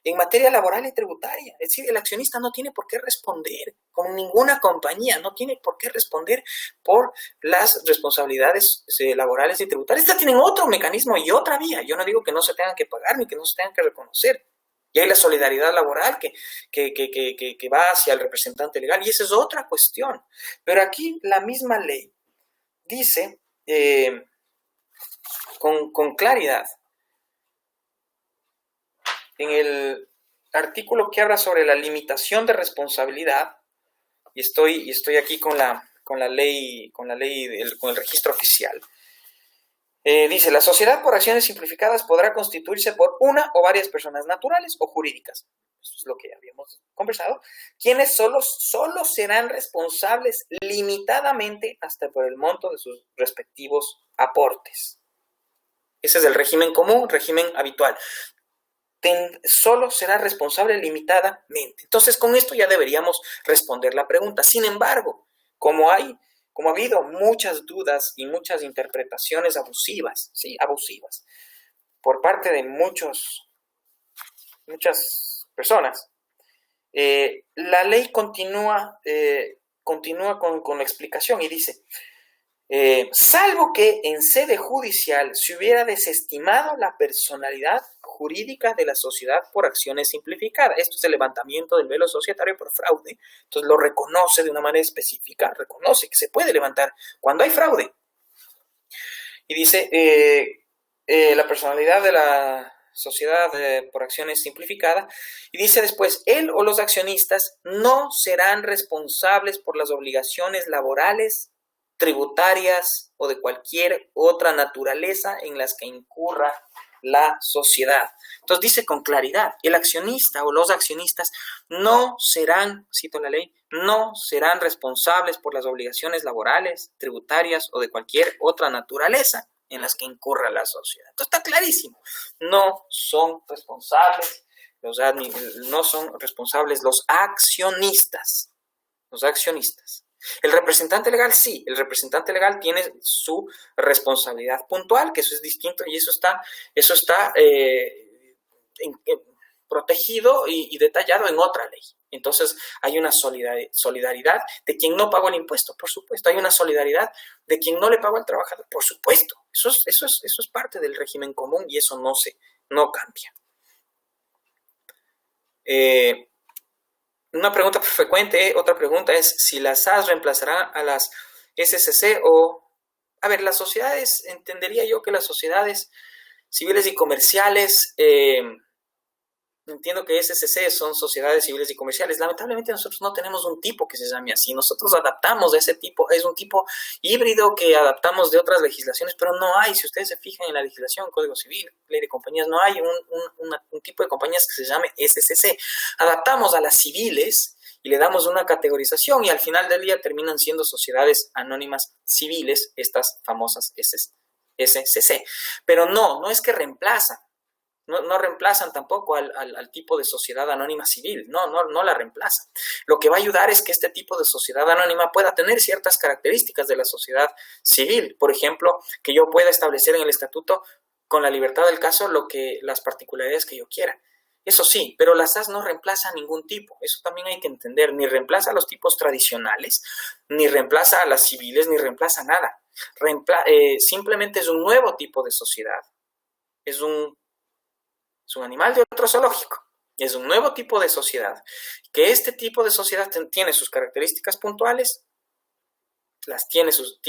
en materia laboral y tributaria. Es decir, el accionista no tiene por qué responder, con ninguna compañía, no tiene por qué responder por las responsabilidades laborales y tributarias. Estas tienen otro mecanismo y otra vía. Yo no digo que no se tengan que pagar ni que no se tengan que reconocer. Y hay la solidaridad laboral que va hacia el representante legal y esa es otra cuestión. Pero aquí la misma ley dice con claridad, en el artículo que habla sobre la limitación de responsabilidad, y estoy aquí con el registro oficial, dice, la sociedad por acciones simplificadas podrá constituirse por una o varias personas naturales o jurídicas. Esto es lo que habíamos conversado, quienes solo serán responsables limitadamente hasta por el monto de sus respectivos aportes. Ese es el régimen común, régimen habitual. Solo será responsable limitadamente. Entonces, con esto ya deberíamos responder la pregunta. Sin embargo, como ha habido muchas dudas y muchas interpretaciones abusivas, por parte de muchas personas, la ley continúa con la explicación y dice, Salvo que en sede judicial se hubiera desestimado la personalidad jurídica de la sociedad por acciones simplificadas. Esto es el levantamiento del velo societario por fraude. Entonces lo reconoce de una manera específica, reconoce que se puede levantar cuando hay fraude. Y dice, la personalidad de la sociedad por acciones simplificadas, y dice después, él o los accionistas no serán responsables por las obligaciones laborales, tributarias o de cualquier otra naturaleza en las que incurra la sociedad. Entonces dice con claridad, el accionista o los accionistas no serán, cito la ley, no serán responsables por las obligaciones laborales, tributarias o de cualquier otra naturaleza en las que incurra la sociedad. Entonces está clarísimo, no son responsables, no son responsables los accionistas. El representante legal sí, el representante legal tiene su responsabilidad puntual, que eso es distinto y eso está protegido y detallado en otra ley. Entonces hay una solidaridad de quien no pagó el impuesto, por supuesto. Hay una solidaridad de quien no le pagó al trabajador, por supuesto. Eso es parte del régimen común y eso no cambia. Una pregunta frecuente, otra pregunta es si las SAS reemplazarán a las SCC o... A ver, las sociedades, entendería yo que las sociedades civiles y comerciales... Entiendo que SCC son sociedades civiles y comerciales. Lamentablemente nosotros no tenemos un tipo que se llame así. Nosotros adaptamos ese tipo, es un tipo híbrido que adaptamos de otras legislaciones, pero no hay, si ustedes se fijan en la legislación, Código Civil, Ley de Compañías, no hay un tipo de compañías que se llame SCC. Adaptamos a las civiles y le damos una categorización y al final del día terminan siendo sociedades anónimas civiles, estas famosas SCC. Pero no es que reemplazan. No reemplazan tampoco al tipo de sociedad anónima civil, no la reemplazan. Lo que va a ayudar es que este tipo de sociedad anónima pueda tener ciertas características de la sociedad civil. Por ejemplo, que yo pueda establecer en el estatuto con la libertad del caso las particularidades que yo quiera. Eso sí, pero las SAS no reemplaza a ningún tipo, eso también hay que entender, ni reemplaza a los tipos tradicionales, ni reemplaza a las civiles, ni reemplaza nada. Simplemente es un nuevo tipo de sociedad, es un animal de otro zoológico, es un nuevo tipo de sociedad, que este tipo de sociedad tiene sus características puntuales, tiene sus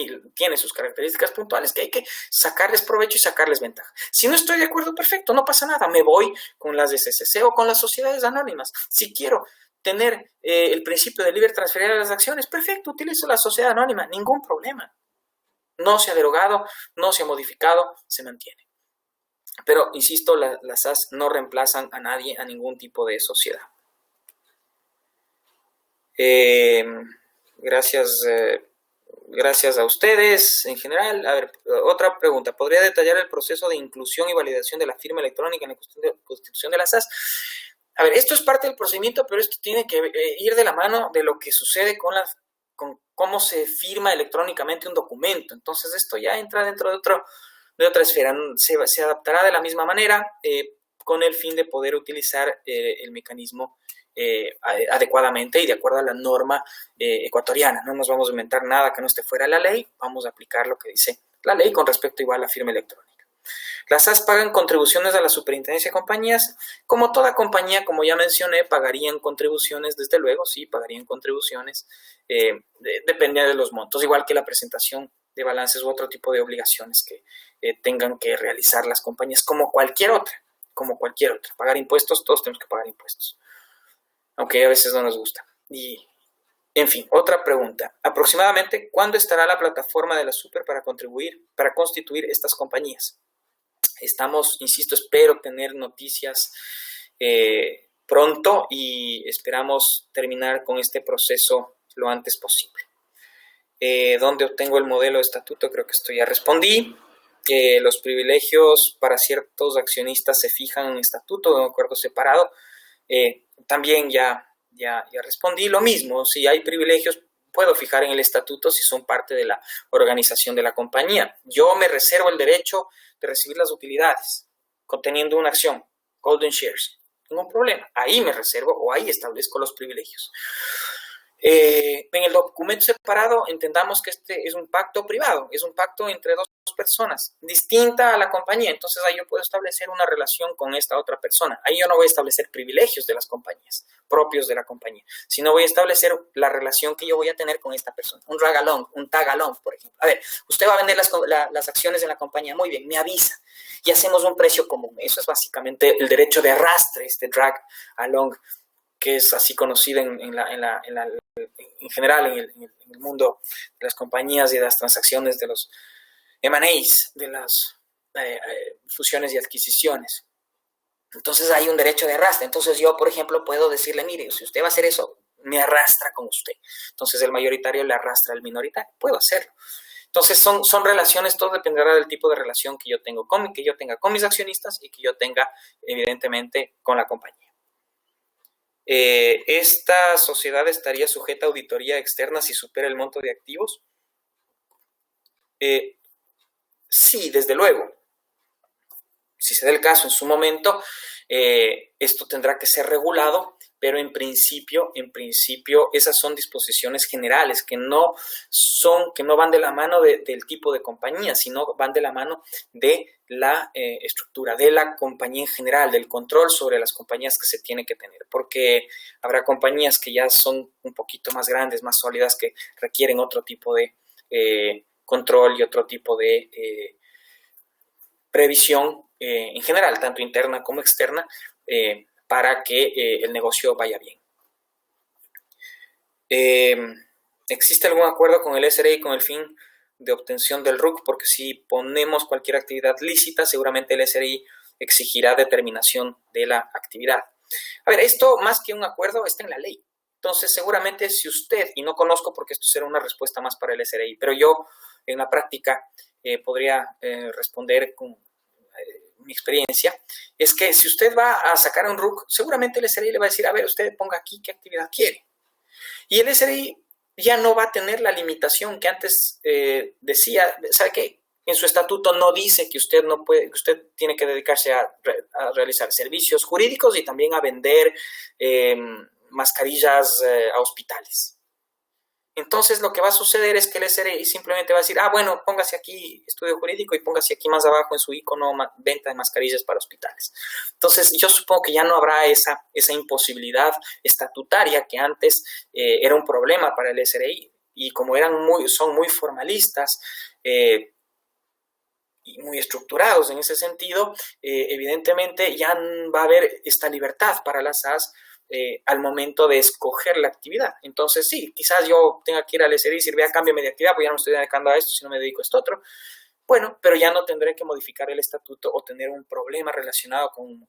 características puntuales que hay que sacarles provecho y sacarles ventaja. Si no estoy de acuerdo, perfecto, no pasa nada, me voy con las de SCC o con las sociedades anónimas. Si quiero tener el principio de libre transferencia de las acciones, perfecto, utilizo la sociedad anónima, ningún problema. No se ha derogado, no se ha modificado, se mantiene. Pero, insisto, las SAS no reemplazan a nadie, a ningún tipo de sociedad. Gracias a ustedes en general. A ver, otra pregunta. ¿Podría detallar el proceso de inclusión y validación de la firma electrónica en la constitución de las SAS? A ver, esto es parte del procedimiento, pero esto tiene que ir de la mano de lo que sucede con cómo se firma electrónicamente un documento. Entonces, esto ya entra dentro de otra esfera, se adaptará de la misma manera con el fin de poder utilizar el mecanismo adecuadamente y de acuerdo a la norma ecuatoriana. No nos vamos a inventar nada que no esté fuera de la ley, vamos a aplicar lo que dice la ley con respecto igual a la firma electrónica. Las SAS pagan contribuciones a la Superintendencia de Compañías. Como toda compañía, como ya mencioné, pagarían contribuciones, desde luego, sí, pagarían contribuciones, depende de los montos, igual que la presentación de balances u otro tipo de obligaciones que tengan que realizar las compañías como cualquier otra. Pagar impuestos, todos tenemos que pagar impuestos, aunque a veces no nos gusta. Y, en fin, otra pregunta. Aproximadamente, ¿cuándo estará la plataforma de la Super para constituir estas compañías? Espero tener noticias pronto y esperamos terminar con este proceso lo antes posible. ¿Dónde obtengo el modelo de estatuto? Creo que esto ya respondí. Los privilegios para ciertos accionistas se fijan en el estatuto de un acuerdo separado. También ya respondí lo mismo. Si hay privilegios, puedo fijar en el estatuto si son parte de la organización de la compañía. Yo me reservo el derecho de recibir las utilidades conteniendo una acción, golden shares. Ningún problema. Ahí me reservo o ahí establezco los privilegios. En el documento separado entendamos que este es un pacto privado, es un pacto entre dos personas, distinta a la compañía. Entonces ahí yo puedo establecer una relación con esta otra persona. Ahí yo no voy a establecer privilegios de las compañías, propios de la compañía, sino voy a establecer la relación que yo voy a tener con esta persona. Un drag along, un tag along, por ejemplo. A ver, usted va a vender las acciones en la compañía, muy bien, me avisa y hacemos un precio común. Eso es básicamente el derecho de arrastre, este drag along, que es así conocido en general en el mundo de las compañías y de las transacciones de los M&As, de las fusiones y adquisiciones. Entonces hay un derecho de arrastre. Entonces yo, por ejemplo, puedo decirle, mire, si usted va a hacer eso, me arrastra con usted. Entonces el mayoritario le arrastra al minoritario. Puedo hacerlo. Entonces son relaciones, todo dependerá del tipo de relación que yo tenga con mis accionistas y que yo tenga, evidentemente, con la compañía. ¿Esta sociedad estaría sujeta a auditoría externa si supera el monto de activos? Sí, desde luego. Si se da el caso en su momento, esto tendrá que ser regulado, pero en principio, esas son disposiciones generales que no van de la mano del tipo de compañía, sino van de la mano de la estructura de la compañía en general, del control sobre las compañías que se tiene que tener, porque habrá compañías que ya son un poquito más grandes, más sólidas, que requieren otro tipo de control y otro tipo de previsión en general, tanto interna como externa, para que el negocio vaya bien. ¿Existe algún acuerdo con el SRI con el fin de obtención del RUC? Porque si ponemos cualquier actividad lícita, seguramente el SRI exigirá determinación de la actividad. A ver, esto más que un acuerdo está en la ley. Entonces, seguramente si usted, y no conozco porque esto será una respuesta más para el SRI, pero yo en la práctica podría responder con mi experiencia, es que si usted va a sacar un RUC, seguramente el SRI le va a decir, a ver, usted ponga aquí qué actividad quiere. Y el SRI ya no va a tener la limitación que antes decía, ¿sabe qué? En su estatuto no dice que usted no puede, que usted tiene que dedicarse a realizar servicios jurídicos y también a vender mascarillas a hospitales. Entonces lo que va a suceder es que el SRI simplemente va a decir, bueno, póngase aquí estudio jurídico y póngase aquí más abajo en su icono venta de mascarillas para hospitales. Entonces yo supongo que ya no habrá esa imposibilidad estatutaria que antes era un problema para el SRI, y como son muy formalistas y muy estructurados en ese sentido, evidentemente ya va a haber esta libertad para las SAS al momento de escoger la actividad. Entonces sí, quizás yo tenga que ir al SRI y decir, vea, cámbiame de actividad, pues ya no me estoy dedicando a esto, sino me dedico a esto otro. Bueno, pero ya no tendré que modificar el estatuto o tener un problema relacionado con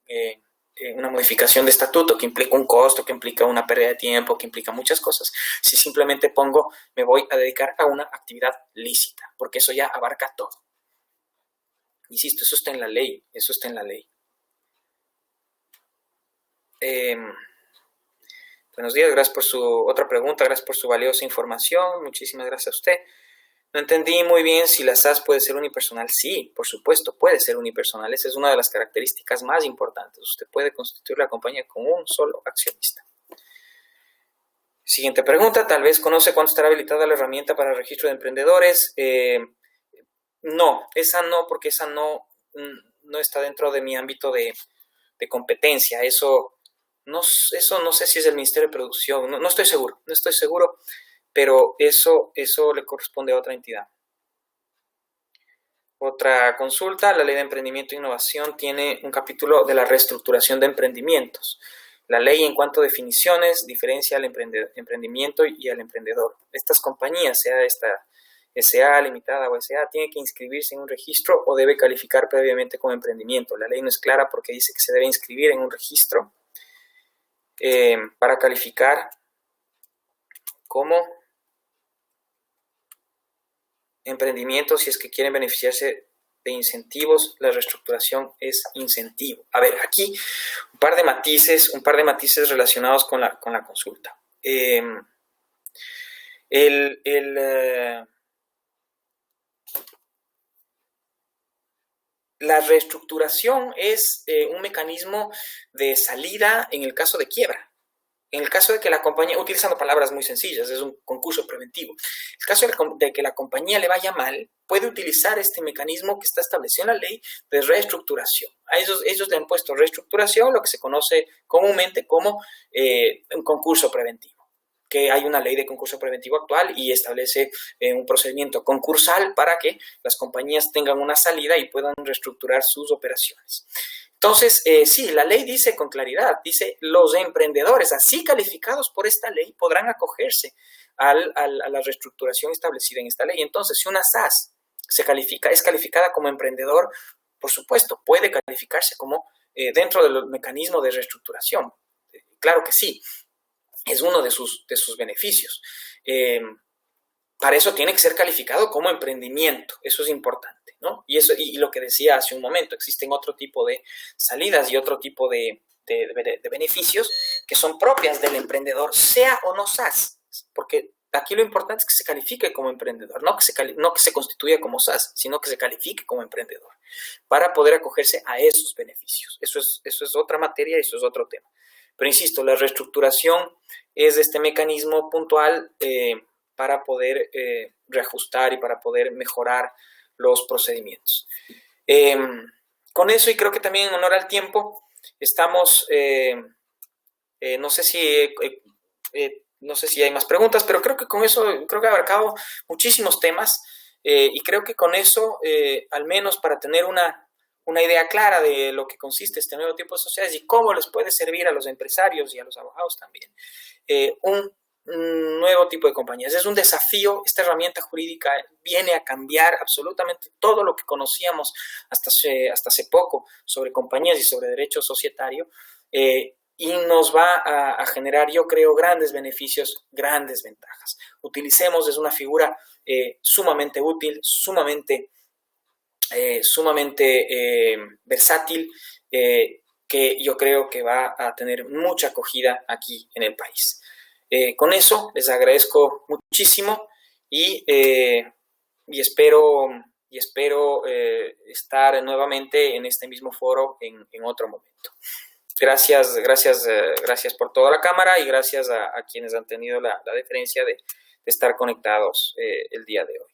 una modificación de estatuto que implica un costo, que implica una pérdida de tiempo, que implica muchas cosas. Si simplemente pongo, me voy a dedicar a una actividad lícita, porque eso ya abarca todo. Insisto, eso está en la ley, Buenos días, gracias por su otra pregunta, gracias por su valiosa información, muchísimas gracias a usted. No entendí muy bien si la SAS puede ser unipersonal. Sí, por supuesto, puede ser unipersonal. Esa es una de las características más importantes. Usted puede constituir la compañía con un solo accionista. Siguiente pregunta, tal vez conoce cuándo estará habilitada la herramienta para el registro de emprendedores. No, esa no, porque esa no está dentro de mi ámbito de competencia. Eso no sé si es el Ministerio de Producción, no estoy seguro, pero eso le corresponde a otra entidad. Otra consulta, la Ley de Emprendimiento e Innovación tiene un capítulo de la reestructuración de emprendimientos. La ley, en cuanto a definiciones, diferencia al emprendimiento y al emprendedor. Estas compañías, sea esta SA, limitada o SA, tiene que inscribirse en un registro o debe calificar previamente como emprendimiento. La ley no es clara porque dice que se debe inscribir en un registro para calificar como emprendimiento. Si es que quieren beneficiarse de incentivos, la reestructuración es incentivo. A ver, aquí un par de matices relacionados con la consulta. La reestructuración es un mecanismo de salida en el caso de quiebra. En el caso de que la compañía, utilizando palabras muy sencillas, es un concurso preventivo. En el caso de que la compañía le vaya mal, puede utilizar este mecanismo que está establecido en la ley de reestructuración. A ellos le han puesto reestructuración, lo que se conoce comúnmente como un concurso preventivo, que hay una ley de concurso preventivo actual y establece un procedimiento concursal para que las compañías tengan una salida y puedan reestructurar sus operaciones. Entonces, sí, la ley dice con claridad, dice, los emprendedores así calificados por esta ley podrán acogerse a la reestructuración establecida en esta ley. Entonces, si una SAS es calificada como emprendedor, por supuesto, puede calificarse como dentro del mecanismo de reestructuración. Claro que sí, es uno de sus beneficios. Para eso tiene que ser calificado como emprendimiento, eso es importante, ¿no? Y lo que decía hace un momento, existen otro tipo de salidas y otro tipo de beneficios que son propias del emprendedor, sea o no SAS, porque aquí lo importante es que se califique como emprendedor, no que se constituya como SAS, sino que se califique como emprendedor, para poder acogerse a esos beneficios. Eso es otra materia y eso es otro tema. Pero insisto, la reestructuración es este mecanismo puntual para poder reajustar y para poder mejorar los procedimientos. Con eso, y creo que también en honor al tiempo, estamos, no sé si hay más preguntas, pero creo que con eso, creo que he abarcado muchísimos temas y creo que con eso, al menos para tener una idea clara de lo que consiste este nuevo tipo de sociedades y cómo les puede servir a los empresarios y a los abogados también, un nuevo tipo de compañías. Es un desafío, esta herramienta jurídica viene a cambiar absolutamente todo lo que conocíamos hasta hace poco sobre compañías y sobre derecho societario y nos va a generar, yo creo, grandes beneficios, grandes ventajas. Utilicemos, es una figura sumamente útil, sumamente versátil, que yo creo que va a tener mucha acogida aquí en el país. Con eso les agradezco muchísimo y espero estar nuevamente en este mismo foro en otro momento. Gracias por toda la cámara y gracias a quienes han tenido la deferencia de estar conectados el día de hoy.